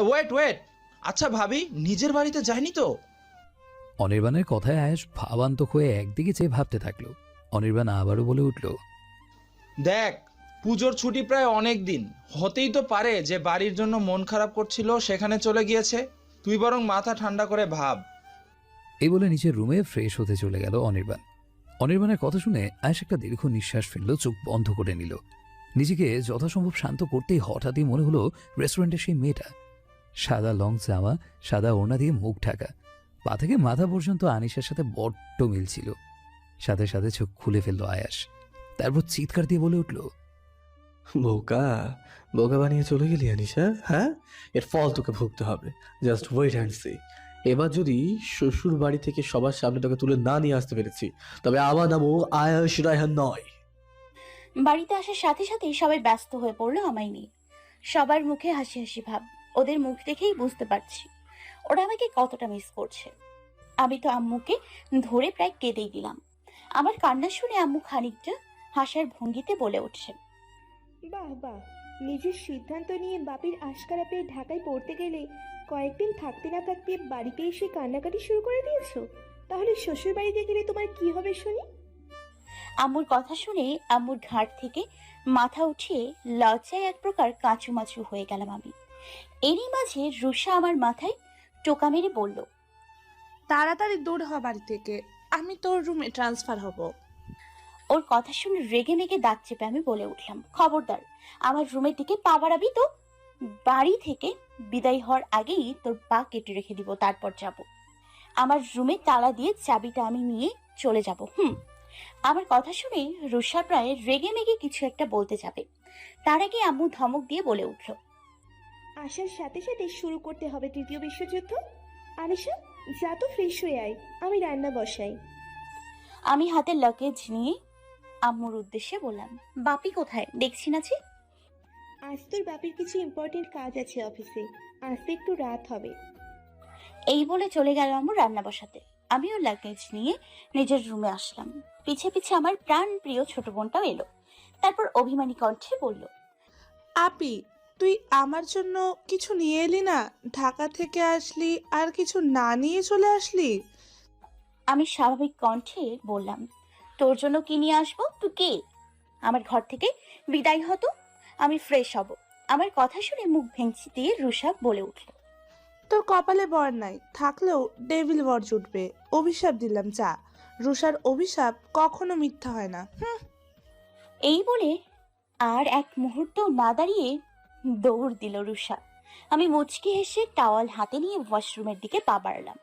ওয়েট, আচ্ছা ভাবি নিজের বাড়িতে যায়নি তো? অনির্বাণের কথায় আয়াস ভাবান্তক হয়ে একদিকে চেয়ে ভাবতে থাকলো। অনির্বাণ আবারও বলে উঠল, দেখ, পুজোর ছুটি প্রায় অনেক দিন, হতেই তো পারে যে বাড়ির জন্য মন খারাপ করছিল সেখানে চলে গিয়েছে। তুই বরং মাথা ঠান্ডা করে ভাব। এই বলে নিচের রুমে ফ্রেশ হতে চলে গেল অনির্বাণ। অনির্বাণের কথা শুনে আয়াস একটা দীর্ঘ নিঃশ্বাস ফেলল, চোখ বন্ধ করে নিল। নিজেকে যথাসম্ভব শান্ত করতেই হঠাৎই মনে হলো রেস্টুরেন্টের সেই মেয়েটা। সাদা লং জামা, সাদা ওড়না দিয়ে মুখ ঢাকা, পা থেকে মাথা পর্যন্ত আনিশার সাথে বড্ড মিল ছিল। সাথে সাথে চোখ খুলে ফেলল আয়াস। তারপর চিৎকার দিয়ে বলে উঠল, বোকা বোকা বানিয়ে চলে গেলি আনিশা, হ্যাঁ? এর ফল তোকে ভুগতে হবে। Just wait and see. এবার যদি শ্বশুর বাড়ি থেকে সবার সামনে তোকে তুলে না নিয়ে আসতে পেরেছি, তবে আমার নামও আয়াস রায়হান নয়। বাড়িতে আসার সাথে সাথেই সবাই ব্যস্ত হয়ে পড়লো আমায় নিয়ে। সবার মুখে হাসি হাসি ভাব। ওদের মুখ দেখেই বুঝতে পারছি ওরা আমাকে কতটা মিস করছে। আমি তো আম্মুকে ধরে প্রায় কেঁদেই দিলাম। আমার কান্না শুনে আম্মু খানিকটা হাসার ভঙ্গিতে বলে উঠছে, বাহ বাহ, নিজের সিদ্ধান্ত নিয়ে বাপির আশকারা পেয়ে ঢাকায় পড়তে গেলে কয়েকদিন থাকতে না থাকতে বাড়িতে এসে কান্নাকাটি শুরু করে দিয়েছো। তাহলে শ্বশুর বাড়িতে গেলে তোমার কি হবে শুনি? আম্মুর কথা শুনে আম্মুর ঘাট থেকে মাথা উঠিয়ে লজ্জায় এক প্রকার কাঁচুমাচু হয়ে গেলাম আমি। এরই মাঝে রুষা আমার মাথায় টোকা মেরে বলল, তাড়াতাড়ি দূর হ বাড়ি থেকে, আমি তোর রুমে ট্রান্সফার হব। ওর কথা শুনে রেগে মেগে দাঁত চেপে আমি বলে উঠলাম, খবরদার আমার রুমের দিকে পা বাড়াবি তো বাড়ি থেকে বিদায় হওয়ার আগেই তোর পা কেটে রেখে দিব, তারপর যাব। আমার রুমে তালা দিয়ে চাবিটা আমি নিয়ে চলে যাব। আমার কথা শুনে রুষা প্রায় রেগে মেগে কিছু একটা বলতে যাবে, তার আগে আম্মু ধমক দিয়ে বলে উঠল, আসার সাথে সাথে শুরু করতে হবে তৃতীয় বিশ্বযুদ্ধ। আনিশা, যা তো ফ্রেশ হয়ে আয়, আমি রান্না বসাই। আমি হাতে লাগেজ নিয়ে আম্মুর উদ্দেশ্যে বললাম, বাপি কোথায় দেখছি না যে? আজ তোর বাপির কিছু ইম্পর্টেন্ট কাজ আছে অফিসে, আসতে একটু রাত হবে। এই বলে চলে গেল আম্মু রান্না বসাতে। আমিও লাগেজ নিয়ে নিজের রুমে আসলাম। পিছে পিছে আমার প্রাণ প্রিয় ছোট বোনটাও এলো। তারপর অভিমানী কণ্ঠে বলল, আপি, তুই আমার জন্য কিছু নিয়ে এলি না? ঢাকা থেকে আসলি আর কিছু না নিয়ে চলে আসলি? আমি স্বাভাবিক কণ্ঠে বললাম, তোর জন্য কি নিয়ে আসবো? তুই কে? আমার ঘর থেকে বিদায় হতো, আমি ফ্রেশ হব। আমার কথা শুনে মুখ ভেঙচি দিয়ে রুষা বলে উঠল, তোর কপালে বর নাই, থাকলেও ডেভিল বর জুটবে। অভিশাপ দিলাম, যা। রুষার অভিশাপ কখনো মিথ্যা হয় না। এই বলে আর এক মুহূর্ত না দাঁড়িয়ে দৌড় দিল রুষা। আমি মুচকি হেসে টাওয়াল হাতে নিয়ে ওয়াশরুমের দিকে পা বাড়ালাম।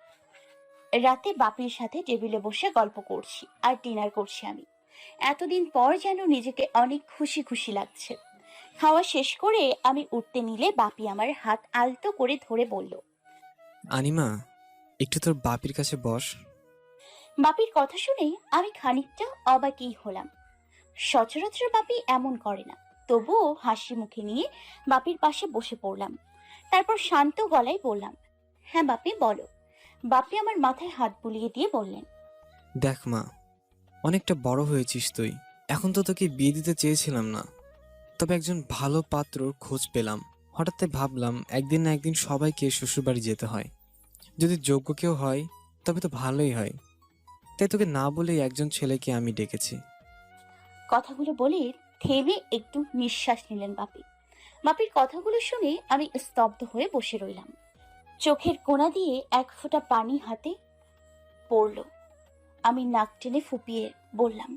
রাতে বাপির সাথে টেবিলে বসে গল্প করছি আর ডিনার করছি আমি। এতদিন পর যেন নিজেকে অনেক খুশি খুশি লাগছে। খাওয়া শেষ করে আমি উঠতে নিলে বাপি আমার হাত আলতো করে ধরে বলল, আনিমা, একটু তোর বাপির কাছে বস। বাপির কথা শুনে আমি খানিকটা অবাকই হলাম। সচরাচর বাপি এমন করে না, তবুও হাসি মুখে নিয়ে বাপির পাশে বসে পড়লাম। তারপর শান্ত গলায় বললাম, হ্যাঁ বাপি বলো। বাপি আমার মাথায় হাত বুলিয়ে দিয়ে বললেন, দেখ মা, অনেকটা বড় হয়েছিস তুই। এখন তো তোকে বিয়ে দিতে চেয়েছিলাম না, তবে একজন ভালো পাত্রর খোঁজ পেলাম। হঠাৎ ভাবলাম একদিন না একদিন সবাইকে শ্বশুরবাড়ি যেতে হয়। যদি যোগ্য কেউ হয় তবে তো ভালোই হয়। তাই তোকে না বলেই একজন ছেলেকে আমি ডেকেছি। কথাগুলো বলে থেমে একটু নিঃশ্বাস নিলেন বাপি। বাপির কথাগুলো শুনে আমি স্তব্ধ হয়ে বসে রইলাম। চোখের কোণা দিয়ে এক ফোঁটা পানি হাতে পড়ল। আমি নাক টেনে ফুপিয়ে বললাম,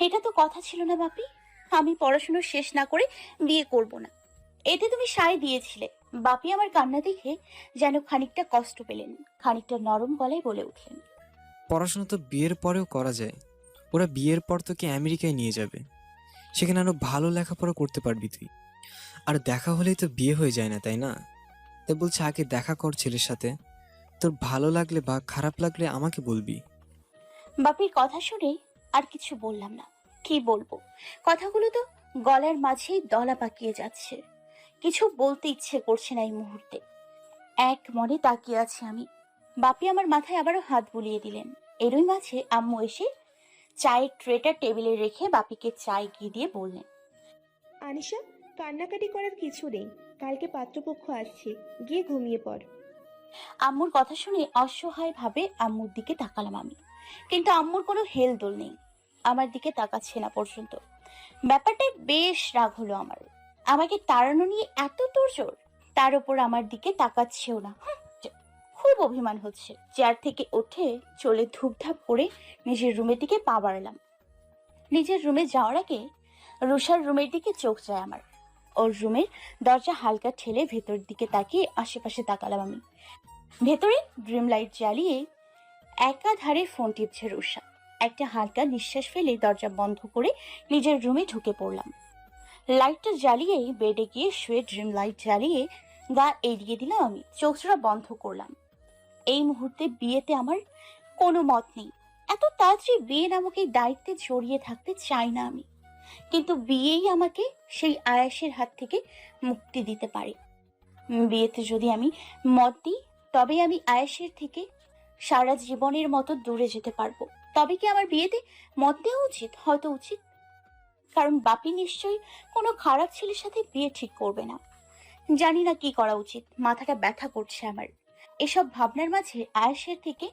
এটা তো কথা ছিল না বাপি। আমি পড়াশুনো শেষ না করে বিয়ে করব না, এতে তুমি সায় দিয়েছিলে। বাপি আমার কান্না দেখে যেন খানিকটা কষ্ট পেলেন, খানিকটা নরম গলায় বলে উঠলেন, পড়াশোনা তো বিয়ের পরেও করা যায়। ওরা বিয়ের পর তোকে আমেরিকায় নিয়ে যাবে, সেখানে আরো ভালো লেখাপড়া করতে পারবি তুই। আর দেখা হলেই তো বিয়ে হয়ে যায় না, তাই না? তাই বলছে আগে দেখা কর ছেলের সাথে। তোর ভালো লাগলে বা খারাপ লাগলে আমাকে বলবি। বাপির কথা শুনে আর কিছু বললাম না। কি বলবো, কথাগুলো তো গলার মাঝেই দলা পাকিয়ে যাচ্ছে। কিছু বলতে ইচ্ছে করছে না এই মুহূর্তে। এক মনে তাকিয়ে আছি আমি। বাপি আমার মাথায় আবারও হাত বুলিয়ে দিলেন। এরই মাঝে আম্মু এসে চায়ের ট্রেটা টেবিলে রেখে বাপিকে চা এগিয়ে দিয়ে বললেন, আনিশা, কান্নাকাটি করার কিছু নেই, কালকে পাত্রপক্ষ আসছে, গিয়ে ঘুমিয়ে পড়। আম্মুর কথা শুনে অসহায় ভাবে আম্মুর দিকে তাকালাম আমি, কিন্তু আম্মুর কোনো হেলদোল নেই, আমার দিকে তাকাচ্ছে না পর্যন্ত। ব্যাপারটায় বেশ রাগ হলো আমার। আমাকে তাড়ানো নিয়ে এত তোড়জোড়, তার উপর আমার দিকে তাকাচ্ছেও না। খুব অভিমান হচ্ছে। চেয়ার থেকে উঠে চলে ধূপধাপ করে নিজের রুমের দিকে পা বাড়ালাম। নিজের রুমে যাওয়ার আগে রুষার রুমের দিকে চোখ যায় আমার। ওর রুমের দরজা হালকা ঠেলে ভেতর দিকে তাকিয়ে আশেপাশে তাকালাম আমি। ভেতরে ড্রিম লাইট জ্বালিয়ে একাধারে ফোন টিপছে রুষা। একটা হালকা নিঃশ্বাস ফেলে দরজা বন্ধ করে নিজের রুমে ঢুকে পড়লাম। লাইটটা জ্বালিয়েই বেডে গিয়ে শুয়ে ড্রিম লাইট জ্বালিয়ে গা এড়িয়ে দিলাম আমি। চোখটা বন্ধ করলাম। এই মুহূর্তে বিয়েতে আমার কোনো মত নেই। এত তাড়াতাড়ি বিয়ে নামক এই দায়িত্বে জড়িয়ে থাকতে চাই না আমি, কিন্তু বিয়েই আমাকে সেই আয়াসের হাত থেকে মুক্তি দিতে পারে। বিয়েতে যদি আমি মত দিই তবে আমি আয়াসের থেকে সারা জীবনের মতো দূরে যেতে পারবো। তবে কি আমার বিয়েতে মত দেওয়া উচিত? হয়তো উচিত, কারণ বাপি নিশ্চয়ই কোনো খারাপ ছেলের সাথে বিয়ে ঠিক করবে না। জানি না কি করা উচিত, মাথাটা ব্যথা করছে আমার। এসব ভাবনার মাঝে আয়াসের থেকে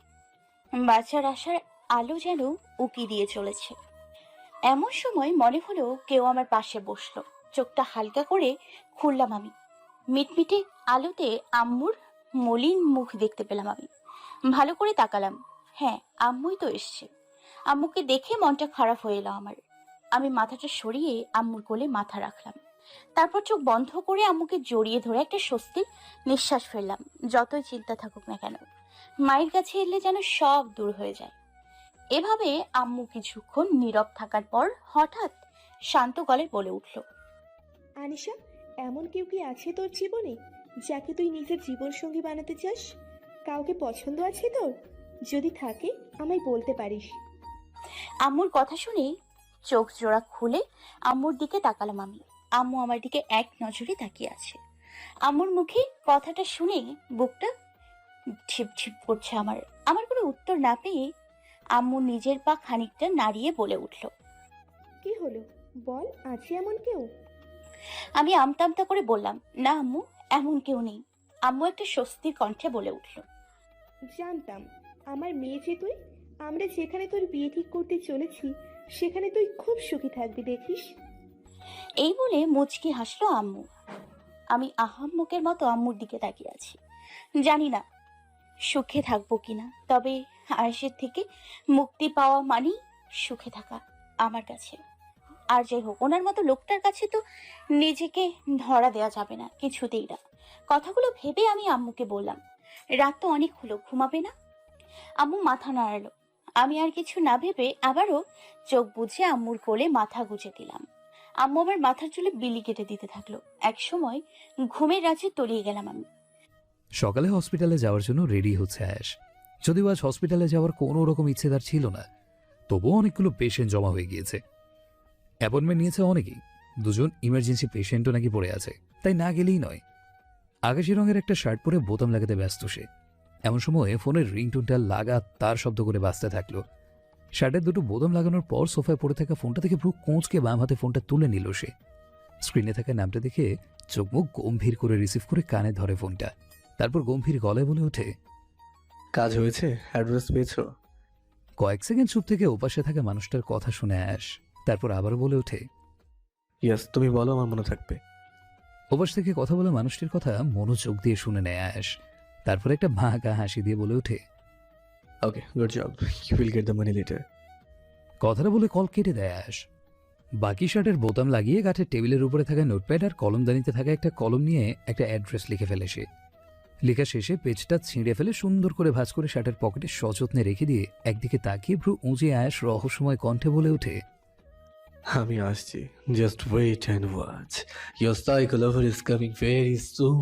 বাঁচার আশার আলো যেন উকি দিয়ে চলেছে। এমন সময় মনে হলো কেউ আমার পাশে বসলো। চোখটা হালকা করে খুললাম আমি। মিটমিটে আলোতে আম্মুর মলিন মুখ দেখতে পেলাম আমি। ভালো করে তাকালাম। হ্যাঁ, আম্মুই তো এসছে। আম্মুকে দেখে মনটা খারাপ হয়ে এলো আমার। আমি মাথাটা সরিয়ে আম্মুর কোলে মাথা রাখলাম। তারপর চোখ বন্ধ করে আম্মুকে জড়িয়ে ধরে একটা স্বস্তির নিঃশ্বাস ফেললাম। যতই চিন্তা থাকুক না কেন, মায়ের কাছে এলে যেন সব দূর হয়ে যায়। এভাবে আম্মু কিছুক্ষণ নীরব থাকার পর হঠাৎ শান্ত গলায় বলে উঠল, আনিশা, এমন কেউ কি আছে তোর জীবনে যাকে তুই নিজের জীবন সঙ্গী বানাতে চাস? কাউকে পছন্দ আছে তোর? যদি থাকে আমায় বলতে পারিস। আম্মুর কথা শুনে চোখ জোড়া খুলে আম্মুর দিকে তাকালাম আমি। আম্মু আমার দিকে এক নজরে তাকিয়ে আছে। আম্মুর মুখে কথাটা শুনে বুকটা ছিপ ছিপ করছে আমার। আমার কোনো উত্তর না পেয়ে আম্মু নিজের পা খানিকটা নাড়িয়ে বলে উঠল, কি হলো বল, আছে এমন কেউ? আমি আমতা আমতা করে বললাম, না আম্মু, এমন কেউ নেই। আম্মু একটা স্বস্তির কণ্ঠে বলে উঠল, জানতাম আমার মেয়ে যে তুই। আমরা যেখানে তোর বিয়ে ঠিক করতে চলেছি সেখানে তুই খুব সুখী থাকবি দেখিস। এই বলে মুচকি হাসলো আম্মু। আমি আহাম্মকের মতো আম্মুর দিকে তাকিয়ে আছি। জানি না সুখে থাকবো কিনা, তবে আয়েশের থেকে মুক্তি পাওয়া মানেই সুখে থাকা আমার কাছে। আর যাই হোক, ওনার মতো লোকটার কাছে তো নিজেকে ধরা দেওয়া যাবে না, কিছুতেই না। কথাগুলো ভেবে আমি আম্মুকে বললাম, রাত তো অনেক হলো, ঘুমাবে না? আম্মু মাথা নাড়ালো। আমি আর কিছু না ভেবে আবারও চোখ বুজে আম্মুর কোলে মাথা গুজে দিলাম। আম্মু আমার মাথার চুলে বিলি কেটে দিতে থাকলো। এক সময় ঘুমের রাজ্যে তলিয়ে গেলাম আমি। সকালে হসপিটালে যাওয়ার জন্য রেডি হচ্ছে আয়েশ। যদিও আজ হসপিটালে যাওয়ার কোনো রকম ইচ্ছে তার ছিল না, তবুও অনেকগুলো পেশেন্ট জমা হয়ে গিয়েছে। অ্যাপয়েন্টমেন্ট নিয়েছে অনেকেই, 2জন ইমার্জেন্সি পেশেন্টও নাকি পড়ে আছে, তাই না গেলেই নয়। আকাশি রঙের একটা শার্ট পরে বোতাম লাগাতে ব্যস্ত সে। এমন সময় ফোনের রিংটোনটা তার শব্দ করে বাজতে থাকলো। শার্টের দুটো বোতাম লাগানোর পর সোফায় পড়ে থাকা ফোনটা থেকে পুরো কোঁচকে বাম হাতে ফোনটা তুলে নিল সে। স্ক্রিনে থাকা নামটা দেখে চোখ মুখ গম্ভীর করে রিসিভ করে কানে ধরে ফোনটা। তারপর গম্ভীর গলায় বলে ওঠে, কাজ হয়েছে? অ্যাড্রেস পেয়েছো? কয়েক সেকেন্ড চুপ থেকে ওপাশে থাকা মানুষটার কথা শুনে আস, তারপর আবার বলে ওঠে, ইয়াস, তুমি বলো, আমার মনে থাকবে। ওপাশ থেকে কথা বলা মানুষটির কথা মনোযোগ দিয়ে শুনে নেয় আস, তারপর একটা ভাঁকা হাসি দিয়ে বলে ওঠে, okay, good job, you will get the money letter. কথাটা বলে কল কেটে দেয় আস। বাকি শার্টের বোতাম লাগিয়ে কাঠের টেবিলের উপরে থাকা নোটপ্যাড আর কলমদানিতে থাকা একটা কলম নিয়ে একটা অ্যাড্রেস লিখে ফেলে সে। লেখা শেষে পেজটা ছিঁড়ে ফেলে সুন্দর করে ভাঁজ করে শার্টের পকেটে সযত্নে রেখে দিয়ে একদিকে তাকিয়ে ভ্রু উঁচিয়ে আয়াস রহস্যময় কণ্ঠে বলে ওঠে, আমি আসছি, just wait and watch, your psycho lover is coming very soon.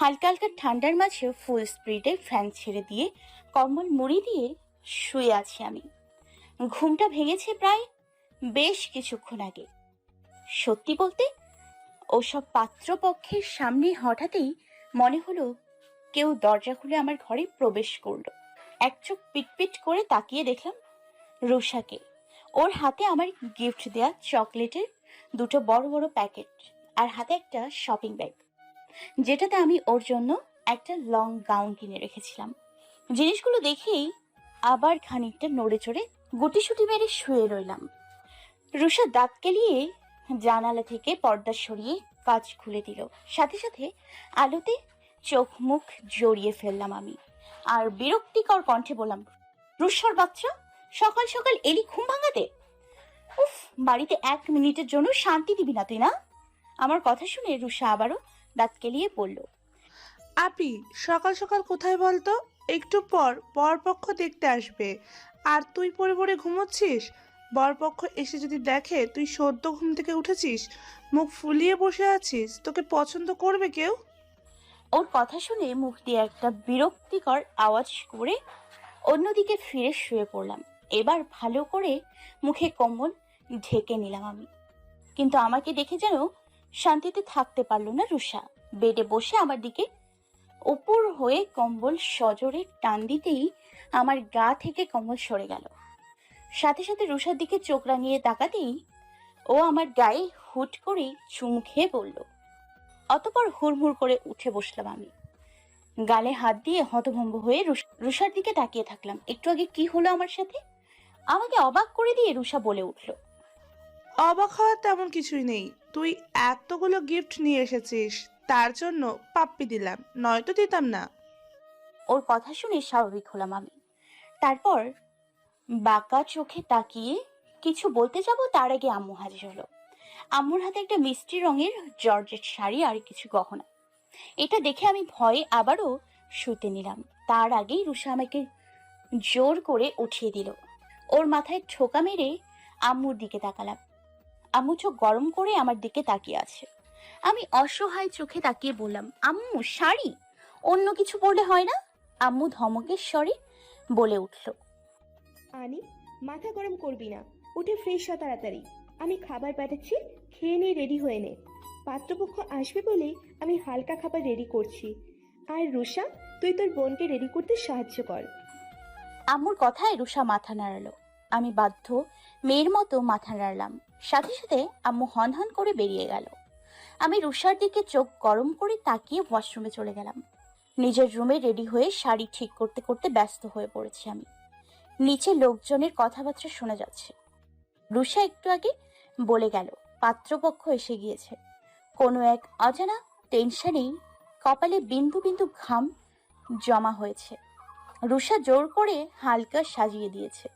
হালকা হালকা ঠান্ডার মাঝে ফুল স্পিডে ফ্যান ছেড়ে দিয়ে কম্বল মুড়ি দিয়ে শুয়ে আছি আমি। ঘুমটা ভেঙেছে প্রায় বেশ কিছুক্ষণ আগে। সত্যি বলতে ওসব পাত্রপক্ষের সামনে হঠাৎই মনে হলো কেউ দরজা খুলে আমার ঘরে প্রবেশ করলো। এক চোখ পিটপিট করে তাকিয়ে দেখলাম রুষাকে। ওর হাতে আমার গিফট দেয়া চকলেটের দুটো বড় বড় প্যাকেট, আর হাতে একটা শপিং ব্যাগ, যেটাতে আমি ওর জন্য একটা লং গাউন কিনে রেখেছিলাম। জিনিসগুলো দেখেই আবার খানিকটা নড়ে চড়ে গুটিসুটি মেরে শুয়ে রইলাম। রুষা দাঁত কেলিয়ে জানালা থেকে পর্দা সরিয়ে কাঁচ খুলে দিল। সাথে সাথে আলোতে চোখ মুখ জড়িয়ে ফেললাম আমি, আর বিরক্তিকর কণ্ঠে বললাম, রুষার বাচ্চা, সকাল সকাল এলি ঘুম ভাঙাতে? উফ, বাড়িতে 1 মিনিটের জন্য শান্তি দিবি না তুই, না? আমার কথা শুনে রুষা আবারও দাঁত কেলিয়ে বলল, আপি, সকাল সকাল কোথায় বলতো? একটু পর বরপক্ষ দেখতে আসবে, আর তুই পড়ে পড়ে ঘুমোচ্ছিস। বরপক্ষ এসে যদি দেখে তুই সদ্য ঘুম থেকে উঠেছিস, মুখ ফুলিয়ে বসে আছিস, তোকে পছন্দ করবে কেউ? ওর কথা শুনে মুখ দিয়ে একটা বিরক্তিকর আওয়াজ করে অন্যদিকে ফিরে শুয়ে পড়লাম। এবার ভালো করে মুখে কম্বল ঢেকে নিলাম আমি, কিন্তু আমাকে দেখে যেন শান্তিতে থাকতে পারলো না রুষা। বেডে বসে আমার দিকে উপর হয়ে কম্বল সজোরে টান দিতেই আমার গা থেকে কম্বল সরে গেল। সাথে সাথে রুষার দিকে চোখ রাঙিয়ে তাকাতেই ও আমার গায়ে হুট করে চুমু খেয়ে বলল। অতপর হুড়মুড় করে উঠে বসলাম আমি, গালে হাত দিয়ে হতভম্ব হয়ে রুষার দিকে তাকিয়ে থাকলাম। একটু আগে কি হলো আমার সাথে? আমাকে অবাক করে দিয়ে রুষা বলে উঠল, অবাক হওয়ার তেমন কিছুই নেই। তুই এতগুলো গিফট নিয়ে এসেছিস, তার জন্য পাপ্পি দিলাম, নয়তো দিতাম না। ওর কথা শুনে স্বাভাবিক হলাম আমি। তারপর বাঁকা চোখে তাকিয়ে কিছু বলতে যাব, তার আগে আম্মু হাজির হলো। আম্মুর হাতে একটা মিষ্টি রঙের জর্জেট শাড়ি আর কিছু গহনা। এটা দেখে আমি ভয়ে আবারও শুতে নিলাম। তার আগেই রুষা আমাকে জোর করে উঠিয়ে দিল। ওর মাথায় ঠোকা মেরে আম্মুর দিকে তাকালাম। আম্মু চোখ গরম করে আমার দিকে তাকিয়ে আছে। আমি অসহায় চোখে তাকিয়ে বললাম, আম্মু শাড়ি? অন্য কিছু পড়লে হয় না? আম্মু ধমকের স্বরে বলে উঠল। আনি, মাথা গরম করবি না, উঠে ফ্রেশ হ তাড়াতাড়ি। আমি খাবার পাঠাচ্ছি, খেয়ে নিয়ে রেডি হয়ে নে। পাত্রপক্ষ আসবে বলে আমি হালকা খাবার রেডি করছি। আর রুষা, তুই তোর বোনকে রেডি করতে সাহায্য কর। আম্মুর কথায় রুষা মাথা নাড়ালো। আমি বাধ্য মেয়ের মতো মাথা নাড়লাম। সাথে সাথে আম্মু হন হন করে বেরিয়ে গেল। আমি রুষার দিকে চোখ গরম করে তাকিয়ে ওয়াশরুমে চলে গেলাম। নিজের রুমে রেডি হয়ে শাড়ি ঠিক করতে করতে ব্যস্ত হয়ে পড়েছি আমি। নিচে লোকজনের কথাবার্তা শোনা যাচ্ছে। রুষা একটু আগে বলে গেল পাত্রপক্ষ এসে গিয়েছে। কোনো এক অজানা টেনশনেই কপালে বিন্দু বিন্দু ঘাম জমা হয়েছে। রুষা জোর করে হালকা সাজিয়ে দিয়েছে,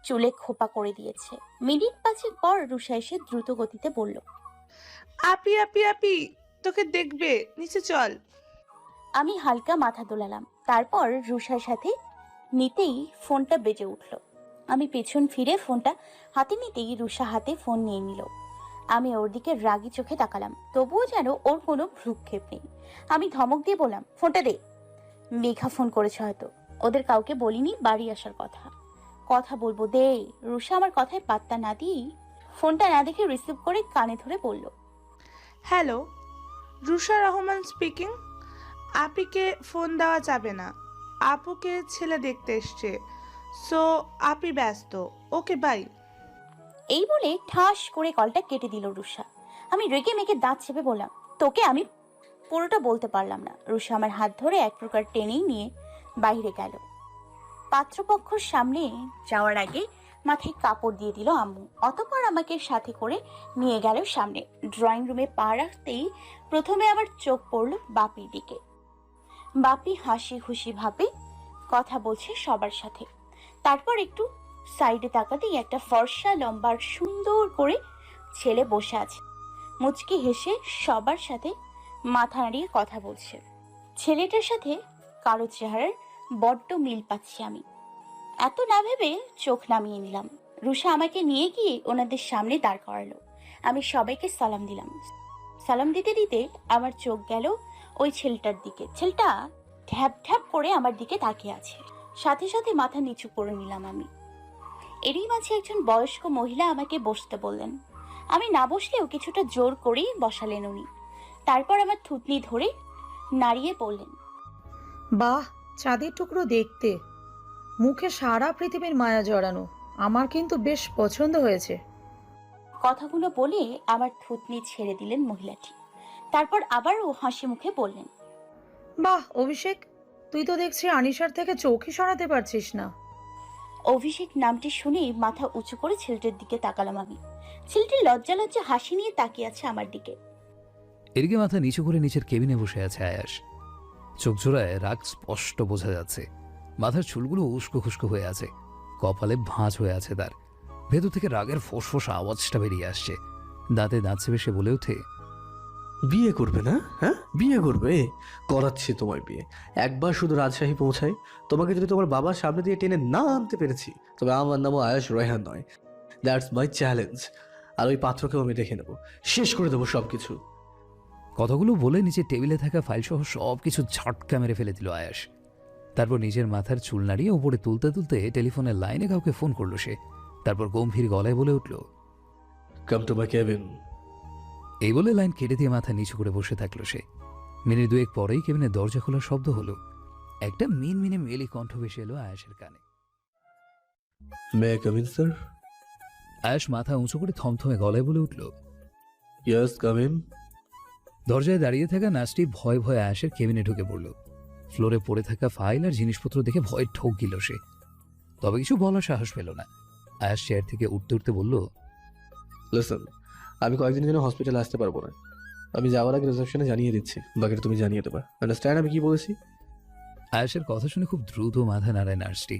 চুলে খোপা করে দিয়েছে। মিনিট 5 পর রুষা এসে দ্রুত গতিতে বলল, আপি আপি আপি, তোকে দেখবে, নিচে চল। আমি হালকা মাথা দোলালাম। তারপর রুষার সাথে নিতেই ফোনটা বেজে উঠল। আমি পেছন ফিরে ফোনটা হাতে নিতেই রুষা হাতে ফোন নিয়ে নিল। আমি ওর দিকে রাগি চোখে তাকালাম, তবুও যেন ওর কোনো ভ্রুক্ষেপ নেই। আমি ধমক দিয়ে বললাম, ফোনটা দে। মেঘা ফোন করেছে হয়তো, ওদের কাউকে বলিনি বাড়ি আসার কথা। কথা বলবো দে। রুষা আমার কথায় পাত্তা না দিয়েই ফোনটা না দেখে রিসিভ করে কানে ধরে বলল, hello, Rusha Rahman speaking. আপিকে phone দেওয়া যাবে না, আপুকে ছেলে দেখতে এসছে, সো আপি ব্যস্ত। Okay bye. এই বলে ঠাস করে কলটা কেটে দিল রুষা। আমি রেগে মেগে দাঁত চেপে বললাম, তোকে আমি পুরোটা বলতে পারলাম না। রুষা আমার হাত ধরে এক প্রকার টেনেই নিয়ে বাইরে গেল। পাত্রপক্ষর সামনে যাওয়ার আগে মাথায় কাপড় দিয়ে দিল আম্মু। অতঃপর আমাকে সাথে করে নিয়ে গেল সামনে। ড্রয়িং রুমে পা রাখতেই প্রথমে আমার চোখ পড়ল বাপির দিকে। বাপি হাসি খুশি ভাবে কথা বলছে সবার সাথে। তারপর একটু সাইডে তাকাতেই একটা ফর্সা লম্বার সুন্দর করে ছেলে বসে আছে, মুচকি হেসে সবার সাথে মাথা নাড়িয়ে কথা বলছে। ছেলেটার সাথে কারো চেহারার বড্ড মিল পাচ্ছি আমি। এত না ভেবে চোখ নামিয়ে নিলাম। রুষা আমাকে নিয়ে গিয়ে ওনাদের সামনে দাঁড় করালো। আমি সবাইকে সালাম দিলাম। সালাম দিতে দিতে আমার চোখ গেল ওই ছেলেটার দিকে। ছেলেটা ঢ্যাপ ঢ্যাপ করে আমার দিকে তাকিয়ে আছে। সাথে সাথে মাথা নিচু করে নিলাম আমি। এরই মাঝে একজন বয়স্ক মহিলা আমাকে বসতে বললেন। আমি না বসলেও কিছুটা জোর করেই বসালেন উনি। তারপর আমার থুতনি ধরে নাড়িয়ে বললেন, বাহ, চাঁদের টুকরো দেখতে, মুখে সারা পৃথিবীর মায়া জড়ানো। আমার কিন্তু বেশ পছন্দ হয়েছে। কথাগুলো বলে আমার থুতনি ছেড়ে দিলেন মহিলাটি। তারপর আবারও হাসি মুখে বললেন, বাহ অভিষেক, তুই তো দেখছি আনিশার থেকে চোখই সরাতে পারছিস না। অভিষেক নামটি শুনেই মাথা উঁচু করে ছেলেটির দিকে তাকালাম আমি। ছেলেটি লজ্জা লজ্জা হাসি নিয়ে তাকিয়ে আছে আমার দিকে। এদিকে মাথা নিচু করে নিচের কেবিনে বসে আছে আয়াস। চোখ জোড়ায় রাগ স্পষ্ট বোঝা যাচ্ছে। মাথার চুলগুলো উস্কো খুস্কো হয়ে আছে, কপালে ভাঁজ হয়ে আছে তার। ভেতর থেকে রাগের ফোঁস আওয়াজটা বেরিয়ে আসছে। দাঁতে দাঁত চেপে সে বলে ওঠে, বিয়ে করবে না? হ্যাঁ, বিয়ে করবে? করাচ্ছি তোমায় বিয়ে। একবার শুধু রাজশাহী পৌঁছাই, তোমাকে যদি তোমার বাবার সামনে দিয়ে টেনে না আনতে পেরেছি, তবে আমার নামও আয়াস রয়হান নয়। That's my challenge. আর ওই পাত্রকেও আমি দেখে নেবো, শেষ করে দেবো সবকিছু। কথাগুলো বলে নিচে টেবিলে থাকা ফাইল সহ সবকিছু ঝটকা মেরে ফেলে দিল আয়াস। তারপর নিজের মাথার চুল নাড়িয়ে উপরে তুলতে তুলতে টেলিফোনের লাইনে কাউকে ফোন করলো সে। তারপর গম্ভীর গলায় বলে উঠল, কাম টু মাই কেবিন। এই বলে লাইন কেটে দিয়ে মাথা নিচু করে বসে থাকলো সে। মিনিট 2 পরেই কেবিনের দরজা খোলার শব্দ হলো। একটা মিনমিনে মেলি কণ্ঠ ভেসে এলো আয়াসের কানে। May I come in sir? Ayas মাথা উঁচু করে থমথমে গলায় বলে উঠল, ইয়েস কাম ইন। দরজায় দাঁড়িয়ে থাকা নার্সটি ভয়ে ভয়ে আয়াসের কেবিনে ঢুকে পড়ল। ফ্লোরে পড়ে থাকা ফাইল আর জিনিসপত্র দেখে ভয়ে ঠোক গিল সে, তবে কিছু বলার সাহস পেল না। আয়াস চেয়ার থেকে উঠতে উঠতে বলল, লিসেন, আমি কয়েকদিনের জন্য হসপিটালে আসতে পারবো না। আমি যাওয়ার আগে রিসেপশনে জানিয়ে দিচ্ছি, বাকিটা তুমি জানিয়ে দেবা। আন্ডারস্ট্যান্ড আমি কি বলেছি? আয়াসের কথা শুনে খুব দ্রুত মাথা নাড়ায় নার্সটি।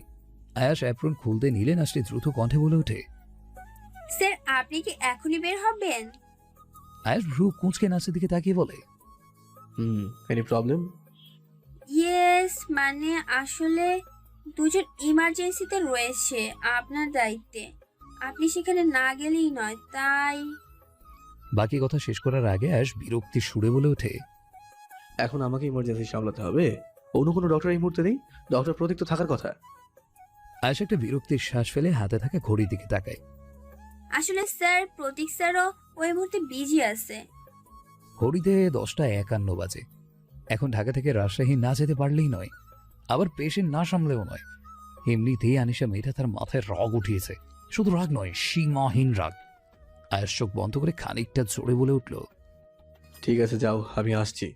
আয়াস অ্যাপ্রন খুলতে নিলে নার্সটি দ্রুত কণ্ঠে বলে ওঠে, স্যার আপনি কি এখনই বের হবেন? আয়াস ভ্রু কুঁচকে নার্সের দিকে তাকিয়ে বলে, এনি প্রবলেম? ইয়েস, মানে আসলে দুজন ইমার্জেন্সিতে রয়েছে আপনার দায়িত্বে, আপনি সেখানে না গেলেই নয়, তাই। বাকি কথা শেষ করার আগে আয়াস বিরক্তির সুরে বলে ওঠে, এখন আমাকে ইমার্জেন্সি সামলাতে হবে? অন্য কোনো ডক্টর এই মুহূর্তে নেই? ডক্টর প্রতীক তো থাকার কথা। আয়েশা একটা বিরক্তির শ্বাস ফেলে হাতে থাকা ঘড়ির দিকে তাকায়। আসলে স্যার, প্রতীক স্যারও ওই মুহূর্তে বিজি আছে। ঘড়িতে 10টা 51 বাজে। এখন ঢাকা থেকে রাজশাহী না যেতে পারলেই নয়, আবার পেশেন্ট না সামলেও নয়। এমনিতেই আনিশা মেয়েটা তার মাথায় রাগ উঠিয়েছে। শুধু রাগ নয়, সীমাহীন রাগ। আয়েশ চোখ বন্ধ করে খানিকটা জোরে বলে উঠল, ঠিক আছে যাও, আমি আসছি।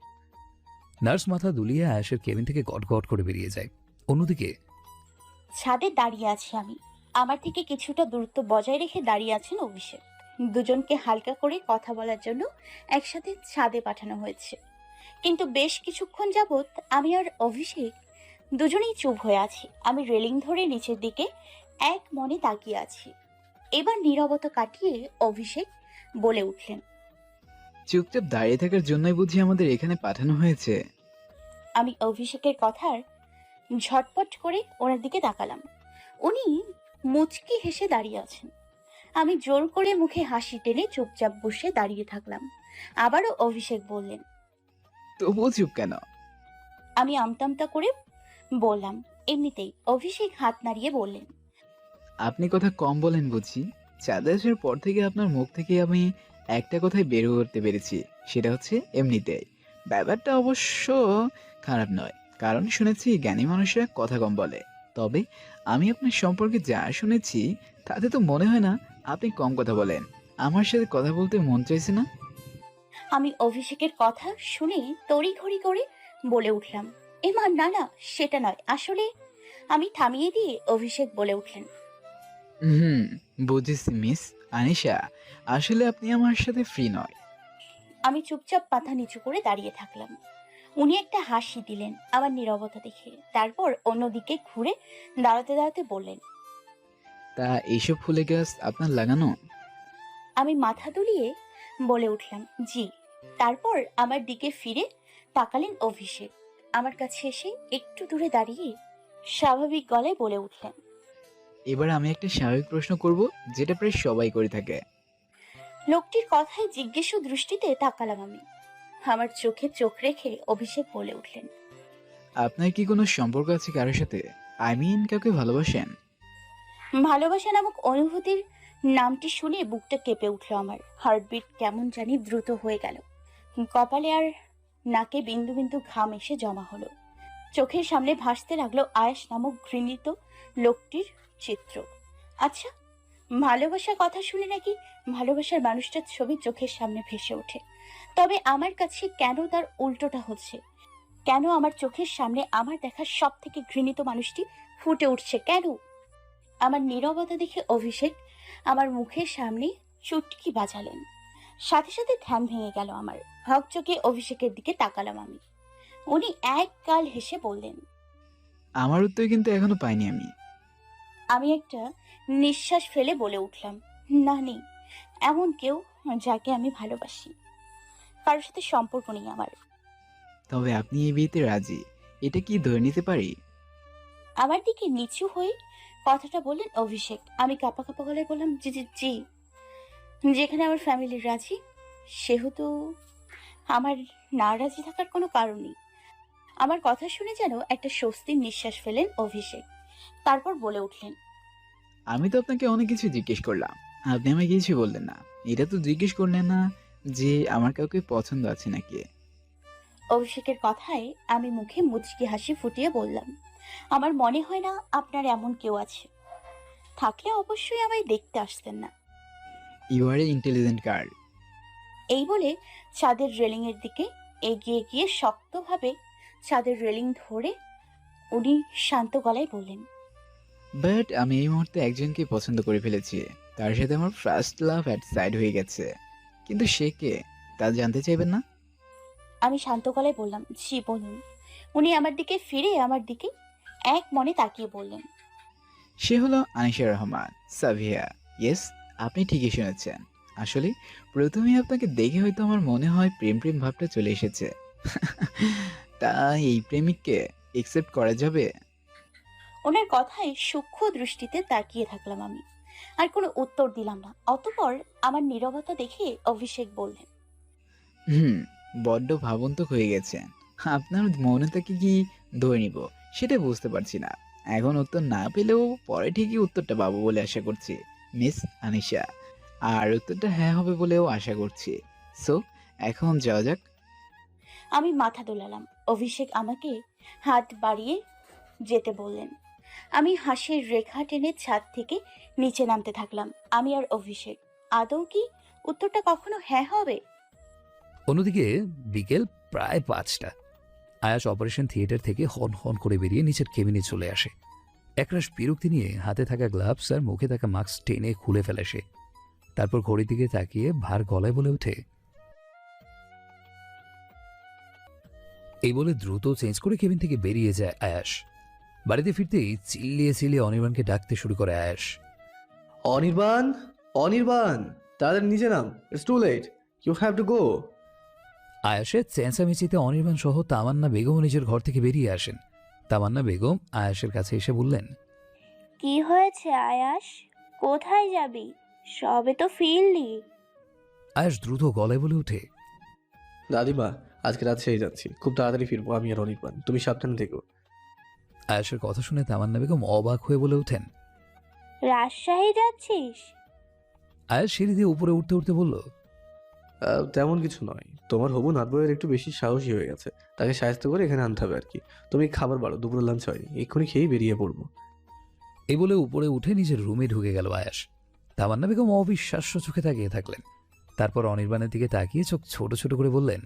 নার্স মাথা দুলিয়ে আয়েশের কেবিন থেকে গট গট করে বেরিয়ে যায়। অন্যদিকে ছাদে দাঁড়িয়ে আছি আমি। আমার থেকে কিছুটা দূরত্ব বজায় রেখে দাঁড়িয়ে আছেন অভিষেক। দুজনকে হালকা করে কথা বলার জন্য একসাথে ছাদে পাঠানো হয়েছে। কিন্তু বেশ কিছুক্ষণ যাবৎ আমি আর অভিষেক দুজনেই চুপ হয়ে আছি। আমি রেলিং ধরে নিচের দিকে এক মনে তাকিয়ে আছি। এবার নীরবতা কাটিয়ে অভিষেক বলে উঠলেন, চুপচাপ দাঁড়িয়ে থাকার জন্যই বুঝি আমাদের এখানে পাঠানো হয়েছে? আমি অভিষেকের কথার ঝটপট করে ওনার দিকে তাকালাম। উনি মুচকি হেসে দাঁড়িয়ে আছেন। আমি জোর করে মুখে হাসি টেনে চুপচাপ বসে দাঁড়িয়ে থাকলাম। আবারও অভিষেক বললেন, তবুও চুপ কেন? আমি আমতামতা করে বললাম, এমনিতেই। অভিষেক হাত নাড়িয়ে বললেন, আপনি কথা কম বলেন বুঝি। চাঁদে আসার পর থেকে আপনার মুখ থেকে আমি একটা কথাই বের করতে পেরেছি, সেটা হচ্ছে এমনিতেই। ব্যাপারটা অবশ্য খারাপ নয়, কারণ শুনেছি জ্ঞানী মানুষরা কথা কম বলে। তবে আমি আপনার সম্পর্কে যা শুনেছি তাতে তো মনে হয় না আপনি কম কথা বলেন। আমার সাথে কথা বলতে মন চাইছে না? আমি অভিষেকের কথা শুনে তড়িঘড়ি করে বলে উঠলাম, এমা না না, সেটা নয় আসলে। আমি থামিয়ে দিয়ে অভিষেক বলে উঠলেন, বুঝেছি মিস আনিশা, আসলে আপনি আমার সাথে ফ্রি নয়। আমি চুপচাপ মাথা নিচু করে দাঁড়িয়ে থাকলাম। উনি একটা হাসি দিলেন আমার নীরবতা দেখে। তারপর অন্যদিকে ঘুরে দাঁড়াতে দাঁড়াতে বললেন, তা এইসব ফুলের গাছ আপনার লাগানো? আমি মাথা দুলিয়ে বলে উঠলাম, জি। তারপর আমার দিকে ফিরে তাকালেন অভিষেক। আমার কাছে এসে একটু দূরে দাঁড়িয়ে স্বাভাবিক গলায় বলে উঠলেন, এবার আমি একটা স্বাভাবিক প্রশ্ন করব, যেটা প্রায় সবাই করে থাকে। লোকটির কথায় জিজ্ঞেস দৃষ্টিতে তাকালাম আমি। আমার চোখে চোখ রেখে অভিষেক বলে উঠলেন, আপনার কি কোনো সম্পর্ক আছে কারোর সাথে? আই মিন কাউকে ভালোবাসেন? ভালোবাসা নামক অনুভূতির নামটি শুনে বুকটা কেঁপে উঠল আমার। হার্টবিট কেমন জানি দ্রুত হয়ে গেল। কপালে আর নাকে বিন্দু বিন্দু ঘাম এসে জমা হলো। চোখের সামনে ভাসতে লাগলো আয়েশ নামক ঘৃণিত লোকটির চিত্র। আচ্ছা, ভালোবাসার কথা শুনে নাকি ভালোবাসার মানুষটার ছবি চোখের সামনে ভেসে ওঠে। তবে আমার কাছে কেন তার উল্টোটা হচ্ছে? কেন আমার চোখের সামনে আমার দেখা সব থেকে ঘৃণিত মানুষটি ফুটে উঠছে? কেন? আমার নীরবতা দেখে অভিষেক আমার মুখের সামনে চুটকি বাজালেন। সাথে সাথে ধ্যান ভেঙে গেল আমার। হকচকে অভিষেকের দিকে তাকালাম আমি। উনি এক গাল হেসে বললেন, আমার উত্তর কিন্তু এখনো পাইনি আমি। আমি একটা নিঃশ্বাস ফেলে বলে উঠলাম, না নেই এমন কেউ যাকে আমি ভালোবাসি। কারোর সাথে সম্পর্ক নেই আমার। তবে আপনি এই বিয়েতে রাজি, এটা কি ধরে নিতে পারি? আমার দিকে নিচু হয়ে কথাটা বললেন অভিষেক। আমি কাঁপা কাঁপা গলায় বললাম, জি জি জি। যেখানে আমার ফ্যামিলির রাজি, সেহেতু আমার না রাজি থাকার কোনো কারণ নেই। আমার কথা শুনে যেন একটা স্বস্তির নিঃশ্বাস ফেলেন অভিষেক। তারপর বলে উঠলেন, আমি তো আপনাকে অনেক কিছু জিজ্ঞেস করলাম, আপনি আমায় কিছু বললেন না। এটা তো জিজ্ঞেস করলেন না যে আমার কাউকে পছন্দ আছে নাকি। অভিষেকের কথায় আমি মুখে মুচকি হাসি ফুটিয়ে বললাম, আমার মনে হয় না আপনার এমন কেউ আছে। থাকলে অবশ্যই আমায় দেখতে আসতেন না। You are a intelligent girl. এই বলে ছাদের রেলিং এর দিকে এগিয়ে গিয়ে শক্তভাবে ছাদের রেলিং ধরে উনি শান্ত গলায় বললেন, বাট আমি এই মুহূর্তে একজনকে পছন্দ করে ফেলেছি। তার সাথে আমার ফার্স্ট লাভ অ্যাট সাইড হয়ে গেছে। কিন্তু সে কে তা জানতে চাইবেন না? আমি শান্ত গলায় বললাম, জি বলুন। উনি আমার দিকে ফিরে আমার দিকে এক মনে তাকিয়ে বললেন, সে হলো আনিশা রহমান, সাভিয়া। ইয়েস, আপনি ঠিকই শুনেছেন। আসলে প্রথমে আপনাকে দেখে হয়তো আমার মনে হয় প্রেম প্রেম ভাবটা চলে এসেছে। তা এই প্রেমিককে একসেপ্ট করা যাবে? ওনার কথায় সূক্ষ্ম দৃষ্টিতে তাকিয়ে থাকলাম আমি। আর কোনো উত্তর দিলাম না। অতঃপর আমার নীরবতা দেখে অভিষেক বললেন, বড্ড ভাবন্তক হয়ে গেছেন। আপনার মৌনতাকে কি ধরে নিব সেটা বুঝতে পারছি না। এখন উত্তর না পেলেও পরে ঠিকই উত্তরটা পাবো বলে আশা করছি মিস আনিশা, আর উত্তরটা হ্যাঁ হবে বলেও আশা করছি। সো এখন যাওয়া যাক। আমি মাথা দোলালাম। অভিষেক আমাকে হাত বাড়িয়ে যেতে বললেন। আমি হাসির রেখা টেনে ছাদ থেকে নিচে নামতে থাকলাম। আমি আর অভিষেক। আদৌ কি উত্তরটা কখনো হ্যাঁ হবে? অন্যদিকে বিকেল প্রায় 5টা। আয়াস অপারেশন থিয়েটার থেকে হন হন করে বেরিয়ে নিচের কেবিনে চলে আসে। একরাশ বিরক্তি নিয়ে হাতে থাকা গ্লাভস আর মুখে থাকা মাস্ক টেনে খুলে ফেলে সে। তারপর ঘড়ির দিকে তাকিয়ে ভার গলায় বলে ওঠে, এই বলে দ্রুত চেঞ্জ করে কেবিন থেকে বেরিয়ে যায় আয়াস। বাড়িতে ফিরতেই চিল্লিয়ে চিল্লিয়ে অনির্বাণকে ডাকতে শুরু করে আয়াস। অনির্বাণ, অনির্বাণ, তাড়াতাড়ি নিচে নাম, it's too late, you have to go. আয়াসের চেঁচামেচিতে অনির্বাণ সহ তামান্না বেগমও নিজের ঘর থেকে বেরিয়ে আসেন। তামান্না বেগম আয়াসের কাছে এসে বললেন, কি হয়েছে আয়াস? কোথায় যাবি? সবে তো ফিরলি। আয়াস দ্রুত গলায় বলে ওঠে, দাদিমা, আজকে রাত সেই যাচ্ছি, খুব তাড়াতাড়ি ফিরবো আমি আর অনির্বাণ, তুমি সাবধানে থেকো। আয়াসের কথা শুনে তামান্না বেগম অবাক হয়ে বলে ওঠেন, রাজশাহী যাচ্ছিস? আয়াস সিঁড়ি দিয়ে উপরে উঠতে উঠতে বলল, তেমন কিছু নয়, তোমার হবু নাতবইয়ের একটু বেশি সাহসী হয়ে গেছে, তাকে সাহায্য করে এখানে আনতে হবে আর কি। তুমি খাবার বাড়ো, দুপুরের লাঞ্চ হয়নি, এক্ষুনি খেয়েই বেরিয়ে পড়বো। এই বলে উপরে উঠে নিজের রুমে ঢুকে গেল আয়াস। তামান্না বেগম অবিশ্বাস্য চোখে তাকিয়ে থাকলেন। তারপর অনির্বাণের দিকে তাকিয়ে চোখ ছোট ছোট করে বললেন,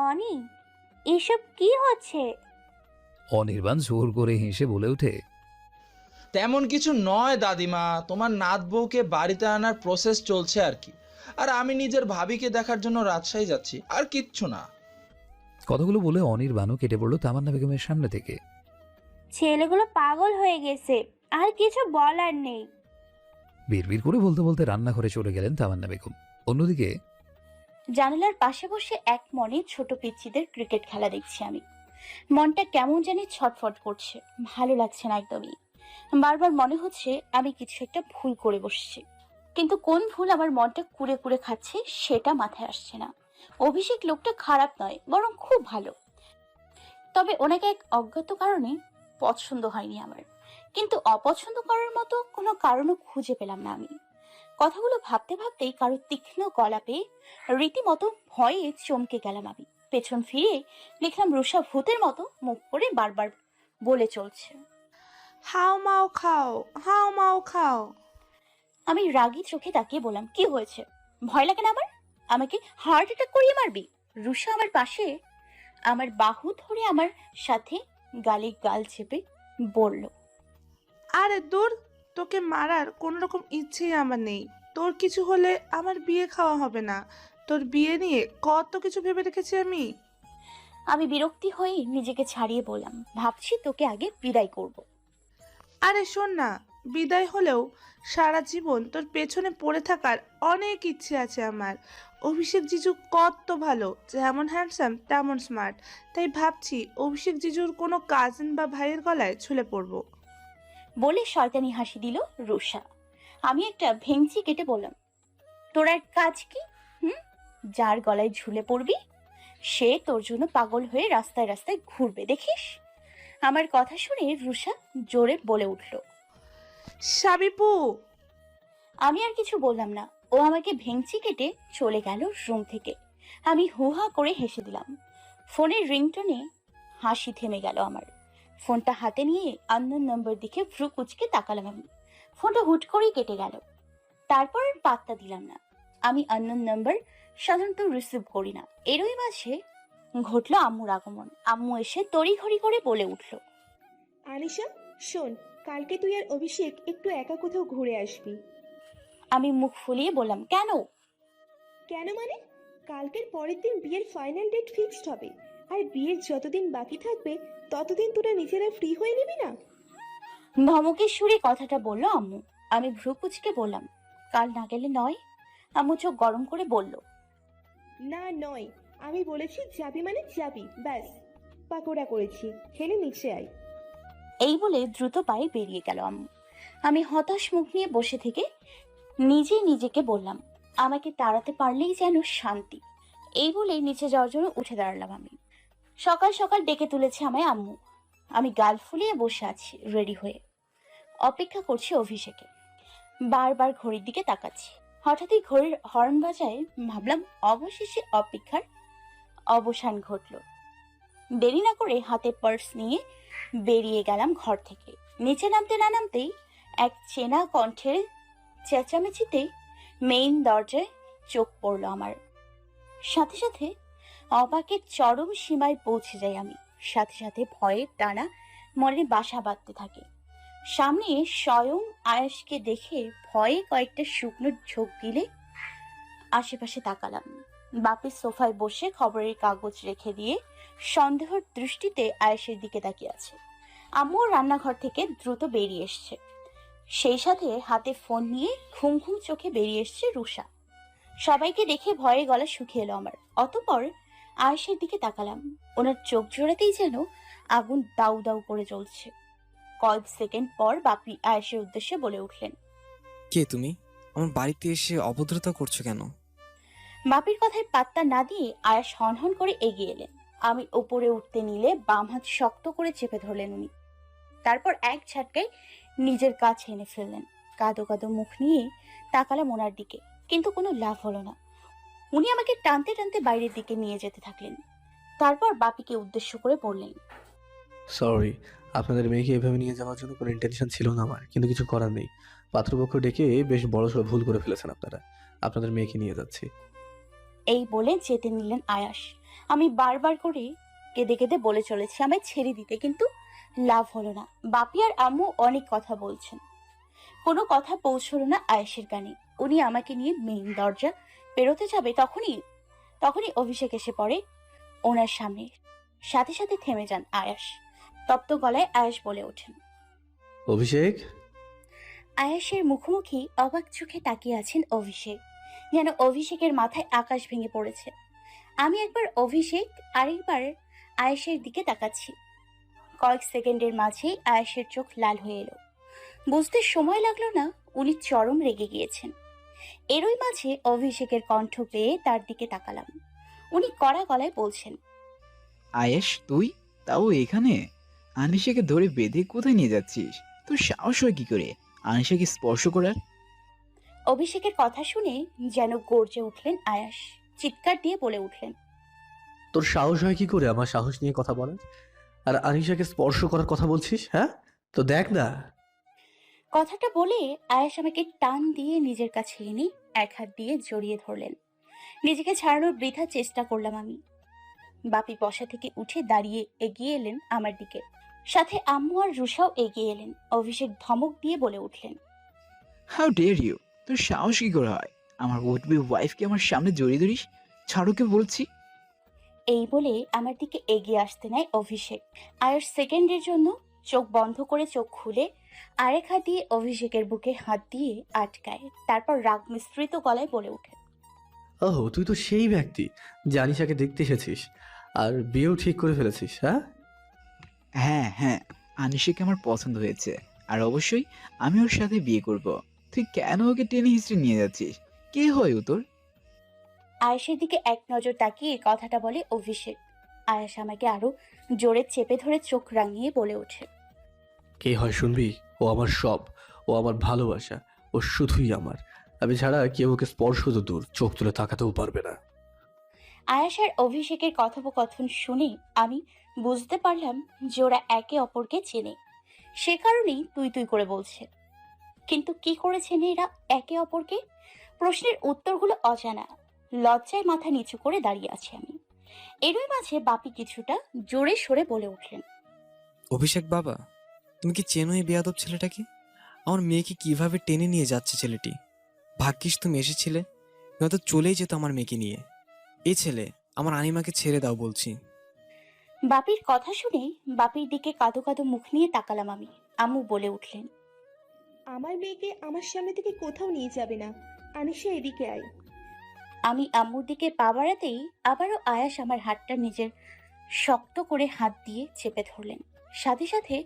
অনি, এসব কি হচ্ছে? অনির্বাণ জোর করে হেসে বলে ওঠে, তেমন কিছু নয় দাদিমা, তোমার নাত বউকে বাড়িতে আনার প্রসেস চলছে আর কি। আর আমি নিজের ভাবিকে দেখার জন্য রাজশাহী যাচ্ছি, আর কিচ্ছু না। কথাগুলো বলে অনির্বাণও কেটে পড়লো তামান্না বেগমের সামনে থেকে। ছেলেগুলো পাগল হয়ে গেছে, আর কিছু বলার নেই। বিড়বিড় করে বলতে বলতে রান্নাঘরে চলে গেলেন তামান্না বেগম। অন্যদিকে জানালার পাশে বসে এক মনে ছোট পিচ্চিদের ক্রিকেট খেলা দেখছি আমি। মনটা কেমন জানি ছটফট করছে, ভালো লাগছে না একদমই। বারবার মনে হচ্ছে আমি কিছু একটা ভুল করে বসছি, কিন্তু কোন ভুল আমার মনটা কুড়ে কুড়ে খাচ্ছে সেটা মাথায় আসছে না। অভিষেক লোকটা খারাপ নয়, বরং খুব ভালো, তবে ওনাকে এক অজ্ঞাত কারণে পছন্দ হয়নি আমার। কিন্তু অপছন্দ করার মতো কোনো কারণও খুঁজে পেলাম না আমি। কথাগুলো ভাবতে ভাবতেই কারো তীক্ষ্ণ গলা পেয়ে রীতিমতো ভয়ে চমকে গেলাম আমি। পেছন ফিরে দেখলাম রুষা ভূতের মতো মুখ করে বারবার বলে চলছে, হাও মাও খাও, হাও মাও খাও। আমি রাগী চোখে তাকিয়ে বললাম, কি হয়েছে? ভয় লাগে না আমার? আমাকে হার্ট অ্যাটাক করিয়ে মারবি? রুষা আমার পাশে আমার বাহু ধরে আমার সাথে গালে গাল চেপে বলল, আরে দূর, তোকে মারার কোনো রকম ইচ্ছেই আমার নেই। তোর কিছু হলে আমার বিয়ে খাওয়া হবে না। তোর বিয়ে নিয়ে কত কিছু ভেবে রেখেছি আমি। আমি বিরক্তি হয়ে নিজেকে ছাড়িয়ে বললাম, ভাবছি তোকে আগে বিদায় করব। আরে শোন না, বিদায় হলেও সারা জীবন তোর পেছনে পড়ে থাকার অনেক ইচ্ছে আছে আমার। অভিষেক জিজু কত ভালো, যেমন হ্যান্ডসাম তেমন স্মার্ট, তাই ভাবছি অভিষেক জিজুর কোনো কাজিন বা ভাইয়ের গলায় ঝুলে পড়বো। বলে শয়তানি হাসি দিল রুষা। আমি একটা ভেঙচি কেটে বললাম, তোর এক কাজ কি? যার গলায় ঝুলে পড়বি সে তোর জন্য পাগল হয়ে রাস্তায় রাস্তায় ঘুরবে, দেখিস। আমার কথা শুনে রুষা জোরে বলে উঠল, সাবিপু। আমি আর কিছু বললাম না, ও আমাকে ভেঙচি কেটে চলে গেল রুম থেকে। আমি হুহা করে হেসে দিলাম। ফোনের রিংটোনে হাসি থেমে গেল আমার। ফোনটা হাতে নিয়ে আননোন নম্বর দিকে ভ্রু কুচকে তাকালাম আমি। ফোনটা হুট করেই কেটে গেল। তারপর আর পাত্তা দিলাম না। আমি আননোন নাম্বার সাধারণত রিসিভ করি না। এরই মাঝে ঘটলো আম্মুর আগমন। আম্মু এসে তড়িঘড়ি করে বলে উঠল, আনিশা শোন, কালকে তুই আর অভিষেক একটু একা কোথাও ঘুরে আসবি। আমি মুখ ফুলিয়ে বললাম, কেন? কেন মানে, কালকের পরের দিন বিয়ের ফাইনাল ডেট ফিক্সড হবে, আর বিয়ের যতদিন বাকি থাকবে ততদিন তোরা নিজেরা ফ্রি হয়ে নিবি না? ধমকের সুরে কথাটা বলল আম্মু। আমি ভ্রু কুচকে বললাম, কাল না গেলে নয়? আম্মু চোখ গরম করে বলল, না নয়, আমি বলেছি যাবি মানে যাবি, ব্যাস। পাকোড়া করেছি, খেলে নিচে আয়। এই বলে দ্রুত পায়ে বেরিয়ে গেল আম্মু। আমি হতাশ মুখ নিয়ে বসে থেকে নিজেই নিজেকে বললাম, আমাকে তাড়াতে পারলেই যেন শান্তি। এই বলে নিচে যাওয়ার জন্য উঠে দাঁড়ালাম আমি। সকাল সকাল ডেকে তুলেছে আমায় আম্মু। আমি গাল ফুলিয়ে বসে আছি রেডি হয়ে, অপেক্ষা করছি অভিষেকে। বারবার ঘড়ির দিকে তাকাচ্ছি। হঠাৎই ঘড়ির হর্ন বাজায়, ভাবলাম অবশেষে অপেক্ষার অবসান ঘটল। দেরি না করে হাতে পার্স নিয়ে বেরিয়ে গেলাম ঘর থেকে। নিচে নামতে না নামতেই এক চেনা কণ্ঠের চেঁচামেচিতে মেইন দরজায় চোখ পড়ল আমার। সাথে সাথে অবাকের চরম সীমায় পৌঁছে যাই আমি। সাথে সাথে ভয়ের টানা মনে বাসা বাঁধতে থাকে। সামনে স্বয়ং আয়েশকে দেখে ভয়ে কয়েকটা শুকনো ঝোঁক দিলে আশেপাশে তাকালাম। বাপি সোফায় বসে খবরের কাগজ রেখে দিয়ে সন্দেহের দৃষ্টিতে আয়েশের দিকে তাকিয়ে আছে। আম্মু রান্নাঘর থেকে দ্রুত বেরিয়ে এসছে। সেই সাথে হাতে ফোন নিয়ে ঘুম ঘুম চোখে বেরিয়ে এসছে রুষা। সবাইকে দেখে ভয়ে গলা শুকিয়ে এলো আমার। অতঃপর আয়েশের দিকে তাকালাম। ওনার চোখ জোড়াতেই যেন আগুন দাউ দাউ করে জ্বলছে। কয়েক সেকেন্ড পর বাপি আয়েশের উদ্দেশ্যে বলে উঠলেন, কে তুমি? আমার বাড়িতে এসে অভদ্রতা করছো কেন? বাপির কথায় পাত্তা না দিয়ে আয়াস হনহন করে এগিয়ে এলেন। আমি উপরে উঠতে নিলে বাম হাত শক্ত করে চেপে ধরলেন উনি। তারপর এক ঝাটকায় নিজের কাছে এনে ফেললেন। কাঁদো কাঁদো মুখ নিয়ে তাকালাম ওনার দিকে, কিন্তু কোনো লাভ হলো না। উনি আমাকে টানতে টানতে বাইরের দিকে নিয়ে যেতে থাকলেন। তারপর বাপিকে উদ্দেশ্য করে বললেন, সরি, আপনাদের মেয়েকে এভাবে নিয়ে যাওয়ার জন্য কোনো ইন্টেনশন ছিল না আমার, কিন্তু কিছু করার নেই। পাত্রপক্ষ ডেকে বেশ বড়সড় ভুল করে ফেলেছেন আপনারা। আপনাদের মেয়েকে নিয়ে যাচ্ছি। এই বলে যেতে নিলেন আয়াস। আমি বারবার করে কেঁদে কেঁদে বলে চলেছি আমায় ছেড়ে দিতে, কিন্তু লাভ হলো না। বাপি আর আম্মু অনেক কথা বলছেন, কোনো কথা পৌঁছলো না আয়েশের কানে। উনি আমাকে নিয়ে মেইন দরজা পেরোতে যাবে, তখনই অভিষেক এসে পড়ে ওনার সামনে। সাথে সাথে থেমে যান আয়াস। তপ্ত গলায় আয়াস বলে ওঠেন, অভিষেক। আয়াসের মুখোমুখি অবাক চোখে তাকিয়ে আছেন অভিষেক, যেন অভিষেকের মাথায় আকাশ ভেঙে পড়েছে। আমি একবার অভিষেক, আরেকবার আয়েশের দিকে তাকাচ্ছি। কয়েক সেকেন্ডের মাঝেই আয়েশের চোখ লাল হয়ে এলো। বুঝতে সময় লাগলো না উনি চরম রেগে গিয়েছেন। এরই মাঝে অভিষেকের কণ্ঠ পেয়ে তার দিকে তাকালাম। উনি কড়া গলায় বলছেন, আয়েশ, তুই তাও এখানে? আনিশাকে ধরে বেঁধে কোথায় নিয়ে যাচ্ছিস? তোর সাহস হয় কি করে আনিশাকে স্পর্শ করার? অভিষেকের কথা শুনে যেন গর্জে উঠলেন আয়াস। চিৎকার দিয়ে বলে উঠলেন, তোর সাহস হয় কি করে আমার সাহস নিয়ে কথা বলার? আর আনিশাকে স্পর্শ করার কথা বলছিস? হ্যাঁ, তো দেখ না। কথাটা বলে আয়াস আমাকে টান দিয়ে নিজের কাছে এনে এক হাত দিয়ে জড়িয়ে ধরলেন। নিজেকে ছাড়ানোর বৃথা চেষ্টা করলাম আমি। বাপি বসা থেকে উঠে দাঁড়িয়ে এগিয়ে এলেন আমার দিকে। সাথে আম্মু আর রুষাও এগিয়ে এলেন। অভিষেক ধমক দিয়ে বলে উঠলেন, হাউ ডেয়ার ইউ! তোর সাহস কি করে হয় আমার উড বি ওয়াইফকে আমার সামনে জড়িয়ে ধরিস? ছাড়োকে বলছি। এই বলে আমার দিকে এগিয়ে আসতে নেয় অভিষেক। আয়াস সেকেন্ডের জন্য চোখ বন্ধ করে চোখ খুলে আরেক হাত দিয়ে অভিষেকের বুকে হাত দিয়ে আটকায়। তারপর রাগ মিশ্রিত গলায় বলে ওঠে, ওহ, তুই তো সেই ব্যক্তি যে আনিশাকে দেখতে এসেছিস আর বিয়েও ঠিক করে ফেলেছিস। হ্যাঁ হ্যাঁ হ্যাঁ, আনিশাকে আমার পছন্দ হয়েছে, আর অবশ্যই আমি ওর সাথে বিয়ে করব। তুই কেন ওকে টেনে হিস্ট্রি নিয়ে যাচ্ছিস? কে হয় ও তোর? আয়েশের দিকে এক নজর তাকিয়ে কথাটা বলে অভিষেক। আয়েশ আমাকে আরো জোরে চেপে ধরে চোখ রাঙিয়ে বলে ওঠে, কে হয় শুনবি? ও আমার সব, ও আমার ভালোবাসা, ও শুধুই আমার। আমি ছাড়া কেউ ওকে স্পর্শ তো দূর, চোখ তুলে তাকাতেও পারবে না। আয়েশ আর অভিষেকের কথোপকথন শুনে আমি বুঝতে পারলাম যে ওরা একে অপরকে চেনে, সে কারণেই তুই তুই করে বলছে। কিন্তু কি করে চেনে এরা একে অপরকে? প্রশ্নের উত্তরগুলো অজানা। লজ্জায় মাথা নিচু করে দাঁড়িয়ে আছি আমি। এরই মাঝে বাপি কিছুটা জোরে সরে বলে উঠলেন, অভিষেক বাবা, তুমি কি চেনো এই বেয়াদব ছেলেটাকে? আমার মেয়েকে কিভাবে টেনে নিয়ে যাচ্ছে ছেলেটি। ভাগ্যিস তুমি এসেছিলে, নয়তো চলেই যেত আমার মেয়েকে নিয়ে। এই ছেলে আমার আনিমাকে ছেড়ে দাও বলছি। বাপির কথা শুনে বাপির দিকে কাঁদো কাঁদো মুখ নিয়ে তাকালাম আমি। আম্মু বলে উঠলেন, আমার মেয়েকে আমার সামনে থেকে কোথাও নিয়ে যাবে না। আনিশা, এদিকে আয়। আমি আম্মুর দিকে পা বাড়াতেই আবারও আয়াস আমার হাতটা নিজের শক্ত করে হাত দিয়ে চেপে ধরলেন। সাথে সাথে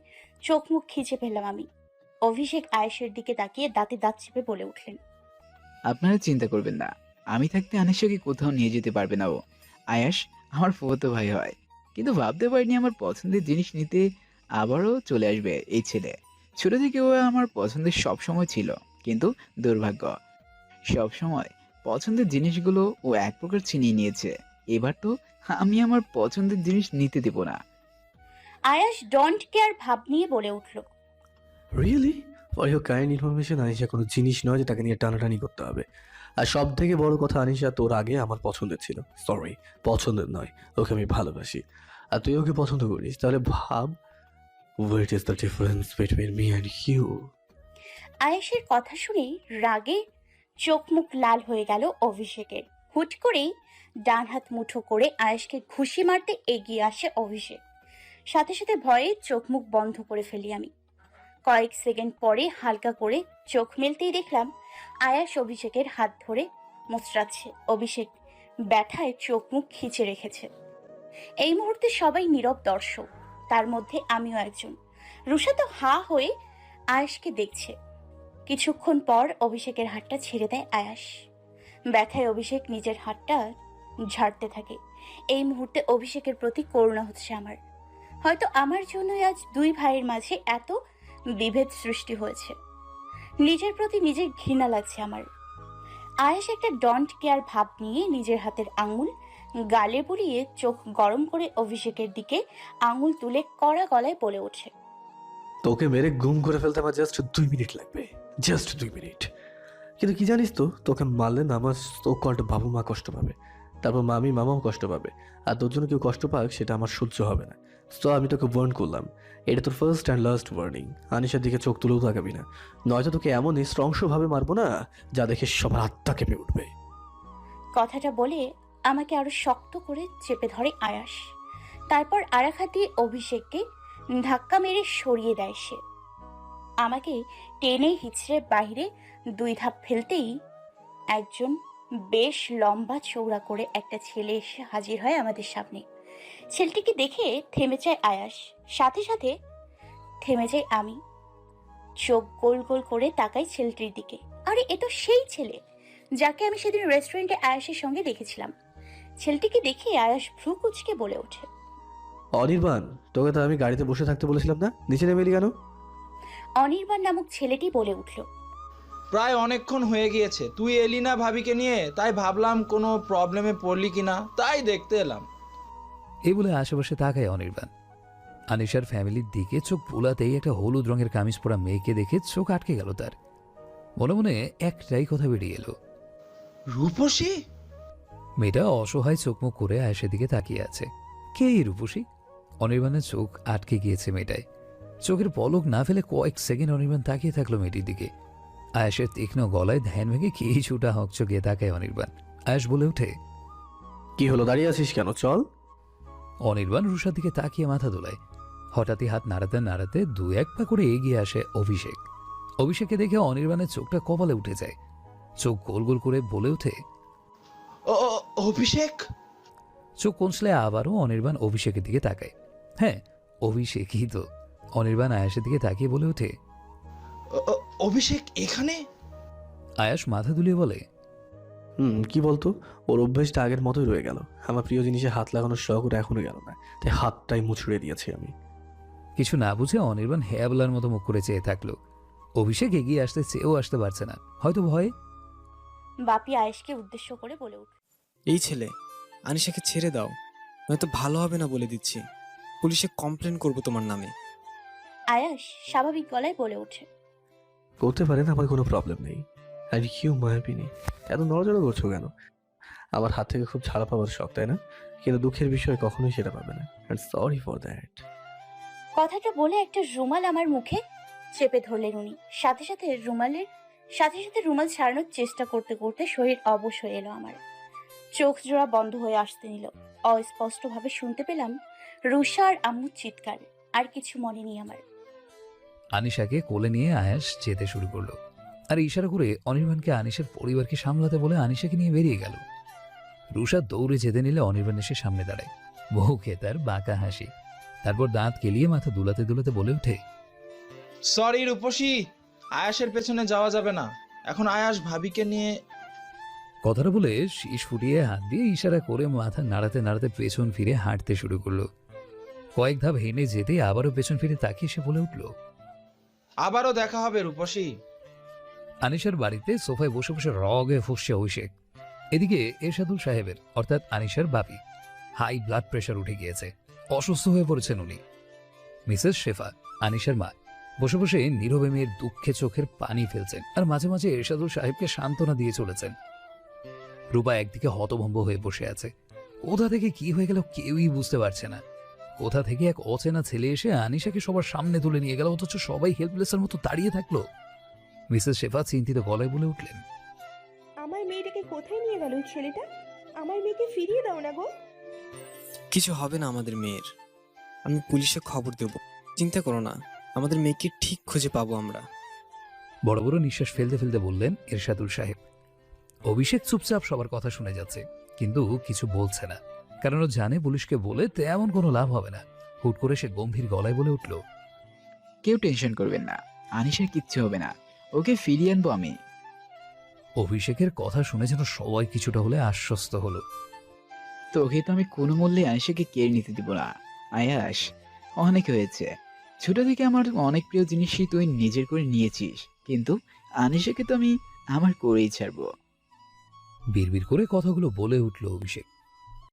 চোখ মুখ খিচে ফেললাম আমি। অভিষেক আয়েশের দিকে তাকিয়ে দাঁতে দাঁত চেপে বলে উঠলেন, আপনারা চিন্তা করবেন না, আমি থাকতে আনিশাকে কোথাও নিয়ে যেতে পারবে না ও। আয়াস আমার ফুফাতো ভাই হয়। কিন্তু ভাবতে পারিনি আমার পছন্দের জিনিস নিতে আবারও চলে আসবে এই ছেলে। ছোট থেকে ও আমার পছন্দের সব সময় ছিল, কিন্তু দুর্ভাগ্য, সব সময় পছন্দের জিনিসগুলো ও এক প্রকার ছিনিয়ে নিয়েছে। এবার তো আমি আমার পছন্দের জিনিস নিতে দেব না। আয়াস ডোন্ট কেয়ার ভাব নিয়ে বলে উঠল। Really? For your kind information, Anisha কোনো জিনিস নয় যে তাকে নিয়ে টানাটানি করতে হবে। আর সব থেকে বড় কথা, আনিশা তোর আগে আমার পছন্দের ছিল। সরি, পছন্দের নয়, ওকে আমি ভালোবাসি। আর তুই ওকে পছন্দ করিস, তাহলে ভাব what is the difference between me and you. আয়েশের কথা শুনে রাগে চোখ মুখ লাল হয়ে গেল অভিষেকের। হুট করেই ডান হাত মুঠো করে আয়েশকে ঘুষি মারতে এগিয়ে আসে অভিষেক। সাথে সাথে ভয়ে চোখ মুখ বন্ধ করে ফেলি আমি। কয়েক সেকেন্ড পরে হালকা করে চোখ মেলতেই দেখলাম আয়াস অভিষেকের হাত ধরে মোচড়াচ্ছে। অভিষেক ব্যথায় চোখ মুখ খিচে রেখেছে। এই মুহূর্তে সবাই নীরব দর্শক, তার মধ্যে আমিও একজন। রুষা তো হা হয়ে আয়াসকে দেখছে। কিছুক্ষণ পর অভিষেকের হাতটা ছেড়ে দেয় আয়াস। ব্যথায় অভিষেক নিজের হাতটা ঝাড়তে থাকে। এই মুহূর্তে অভিষেকের প্রতি করুণা হচ্ছে আমার। হয়তো আমার জন্যই আজ দুই ভাইয়ের মাঝে এত বিভেদ সৃষ্টি হয়েছে। নিজের প্রতি নিজের ঘৃণা লাগছে আমার। আয়েশ একটা ডন্ট কেয়ার ভাব নিয়ে নিজের হাতের আঙুল গালে বুলিয়ে চোখ গরম করে অভিষেকের দিকে আঙুল তুলে কড়া গলায় বলে ওঠে, তোকে মেরে গুম করে ফেলতে আমার জাস্ট 2 মিনিট লাগবে, জাস্ট 2 মিনিট। কিন্তু কি জানিস তো, তোকে মারলে না আমার তো কল্ট বাবু মা কষ্ট পাবে, তারপর মামি মামাও কষ্ট পাবে। আর তোর জন্য কেউ কষ্ট পাক সেটা আমার সহ্য হবে না। তো আমি তোকে ওয়ার্ন করলাম, এটা তোর ফার্স্ট অ্যান্ড লাস্ট ওয়ার্নিং। আনিশার দিকে চোখ তুলেও তাকাবি না, নয়তো তোকে এমন নৃশংসভাবে মারবো না যা দেখে সবার আত্মা কেঁপে উঠবে। কথাটা বলে আমাকে আরো শক্ত করে চেপে ধরে আয়াস। তারপর আরেক হাত দিয়ে অভিষেককে ধাক্কা মেরে সরিয়ে দেয় সে। আমাকে টেনে হিচড়ে বাইরে 2 ধাপ ফেলতেই একজন বেশ লম্বা চৌড়া করে একটা ছেলে এসে হাজির হয় আমাদের সামনে। ছেলেটিকে দেখে থেমে যায় আয়াস, সাথে সাথে থেমে যাই আমি। চোখ গোল গোল করে তাকাই ছেলেটির দিকে। আরে এ তো সেই ছেলে যাকে আমি সেদিন রেস্টুরেন্টে আয়াসের সঙ্গে দেখেছিলাম। ছেলেটিকে দেখে আয়াস ভ্রু কুচকে বলে ওঠে, অনির্বাণ, তোকে তো আমি গাড়িতে বসে থাকতে বলেছিলাম না, নিচে নেমে এলি কেন? অনির্বাণ নামক ছেলেটি বলে উঠল, প্রায় অনেকক্ষণ হয়ে গিয়েছে, তুই এলি না ভাবিকে নিয়ে, তাই ভাবলাম কোনো প্রবলেমে পড়লি কিনা, তাই দেখতে এলাম। এই বলে আশেপাশে তাকায় অনির্বাণ। আনিশার ফ্যামিলির দিকে চোখ ভোলাতেই একটা হলুদ রঙের কামিজ পরা মেয়েকে দেখে চোখ আটকে গেল তার। মনে মনে একটাই কথা বেরিয়ে এলো, রূপসী। মেয়েটা অসহায় চোখ মুখ করে আয়েশের দিকে তাকিয়ে আছে। কে এই রূপসী? অনির্বাণের চোখ আটকে গিয়েছে মেয়েটায়। চোখের পলক না ফেলে কয়েক সেকেন্ড অনির্বাণ তাকিয়ে থাকলো মেয়েটির দিকে। আয়েশের তীক্ষ্ণ গলায় ধ্যান ভেঙে কিছুটা হকচকিয়ে তাকায় অনির্বাণ। আয়েশ বলে ওঠে, কি হলো, দাঁড়িয়ে আছিস কেন, চল। অনির্বাণ রুষার দিকে তাকিয়ে মাথা দোলায়। হঠাৎই হাত নাড়াতে নাড়াতে 2-1 পা করে এগিয়ে আসে অভিষেক। অভিষেককে দেখে অনির্বাণের চোখটা কপালে উঠে যায়। চোখ গোল গোল করে বলে ওঠে, অভিষেক। চোখ কঞ্চলে আবারও অনির্বাণ অভিষেকের দিকে তাকায়। হ্যাঁ, অভিষেকই তো। অনির্বাণ আয়াসের দিকে তাকিয়ে বলে ওঠে, অভিষেক এখানে? আয়াস মাথা দুলিয়ে বলে, কি বলতো, ওর অভ্যেসটা আগের মতোই রয়ে গেল। আমার প্রিয় জিনিসে হাত লাগানোর শখ ওটা এখনো গেল না, তাই হাতটাই মুছড়ে দিয়েছি আমি। কিছু না বুঝে অনির্বাণ হ্যাবলার মতো মুখ করে চেয়ে থাকলো। অভিষেক এগিয়ে আসতে চেয়েও আসতে পারছে না, হয়তো ভয়ে। বাপি আয়েশকে উদ্দেশ্য করে বলে উঠল, এই ছেলে, আনিশাকে ছেড়ে দাও, নয়তো ভালো হবে না বলে দিচ্ছি। পুলিশে কমপ্লেন করব তোমার নামে। আয়াস স্বাভাবিক গলায় বলে ওঠে, করতে পারেন, আমার কোনো প্রবলেম নেই। আর কিউ মায়াবিনী, এত নড়াচড়া করছো কেন? আমার হাত থেকে খুব ছাড়া পাওয়ার শখ, তাই না? কিন্তু দুঃখের বিষয় কখনোই সেটা পাবে না। And sorry for that. কথাটা বলে একটা রুমাল আমার মুখে চেপে ধরলেন উনি। সাথে সাথে রুমাল ছাড়ানোর চেষ্টা করতে করতে শরীর অবশ হয়ে এলো আমার। চোখ জোড়া বন্ধ হয়ে আসতে নিল। অস্পষ্টভাবে শুনতে পেলাম রুষা আর আম্মুর চিৎকার। আর কিছু মনে নেই আমার। আনিশাকে কোলে নিয়ে আয়াস যেতে শুরু করলো। আর ইশারা করে অনির্বাণকে আনিশার পরিবারকে সামলাতে বলে আনিশাকে নিয়ে বেরিয়ে গেল। রুষা দৌড়ে যেতে নিলে অনির্বাণ এসে সামনে দাঁড়ায়। মুখে তার বাঁকা হাসি। তারপর দাঁত কেলিয়ে মাথা দুলাতে দুলাতে বলে ওঠে, সরি রূপসী, আয়াসের পেছনে যাওয়া যাবে না, এখন আয়াস ভাবিকে নিয়ে। কথাটা বলে শীষ ফুটিয়ে হাত দিয়ে ইশারা করে মাথা নাড়াতে নাড়াতে পেছন ফিরে হাঁটতে শুরু করলো। কয়েক ধাপ হেনে যেতে আবারও পেছন ফিরে তাকিয়ে সে বলে উঠল, আবারও দেখা হবে রূপসী। আনিশার বাড়িতে সোফায় বসে বসে রগে ফুঁসছে অভিষেক। এদিকে এরশাদুল সাহেবের অর্থাৎ আনিশার বাপি হাই ব্লাড প্রেশার উঠে গিয়েছে, অসুস্থ হয়ে পড়েছেন উনি। মিসেস শেফা আনিশার মা বসে বসে নীরবে মেয়ের দুঃখে চোখের পানি ফেলছেন আর মাঝে মাঝে এরশাদুল সাহেবকে সান্ত্বনা দিয়ে চলেছেন। রূপা একদিকে হতভম্ব হয়ে বসে আছে। কোথা থেকে কি হয়ে গেল কেউই বুঝতে পারছে না। কোথা থেকে এক অচেনা ছেলে এসে আনিশাকে সবার সামনে তুলে নিয়ে গেল, অথচ সবাই হেল্পলেসের মতো দাঁড়িয়ে থাকলো। মিসেস শেফা চিন্তিত গলায় বলে উঠলেন, আমার মেয়েটাকে কোথায় নিয়ে গেল ওই ছেলেটা? আমার মেয়েকে ফিরিয়ে দাও না গো। কিছু হবে না আমাদের মেয়ের, আমি পুলিশে খবর দেব, চিন্তা করো না, আমাদের মেয়েকে ঠিক খুঁজে পাবো আমরা। বড় বড় নিঃশ্বাস ফেলতে ফেলতে বললেন এরশাদুল সাহেব। অভিষেক চুপচাপ সবার কথা শুনে যাচ্ছে, কিন্তু কিছু বলছে না, কারণ ও জানে পুলিশকে বলে তেমন কোনো লাভ হবে না। হুট করে সে গম্ভীর গলায় বলে উঠল, কেউ টেনশন করবেন না, আনিশার কিচ্ছু হবে না, ওকে ফিরিয়ে আনবো আমি। অভিষেকের কথা শুনে যেন সবাই কিছুটা হলে আশ্বস্ত হলো। তোকে তো আমি কোনো মূল্যে আনিশাকে কেড়ে নিতে দিব না আয়াস, অনেক হয়েছে। ছোট থেকে আমার অনেক প্রিয় জিনিসই তুই নিজের করে নিয়েছিস, কিন্তু আনিশাকে তো আমি আমার করেই ছাড়বো। বিড়বিড় করে কথাগুলো বলে উঠল অভিষেক।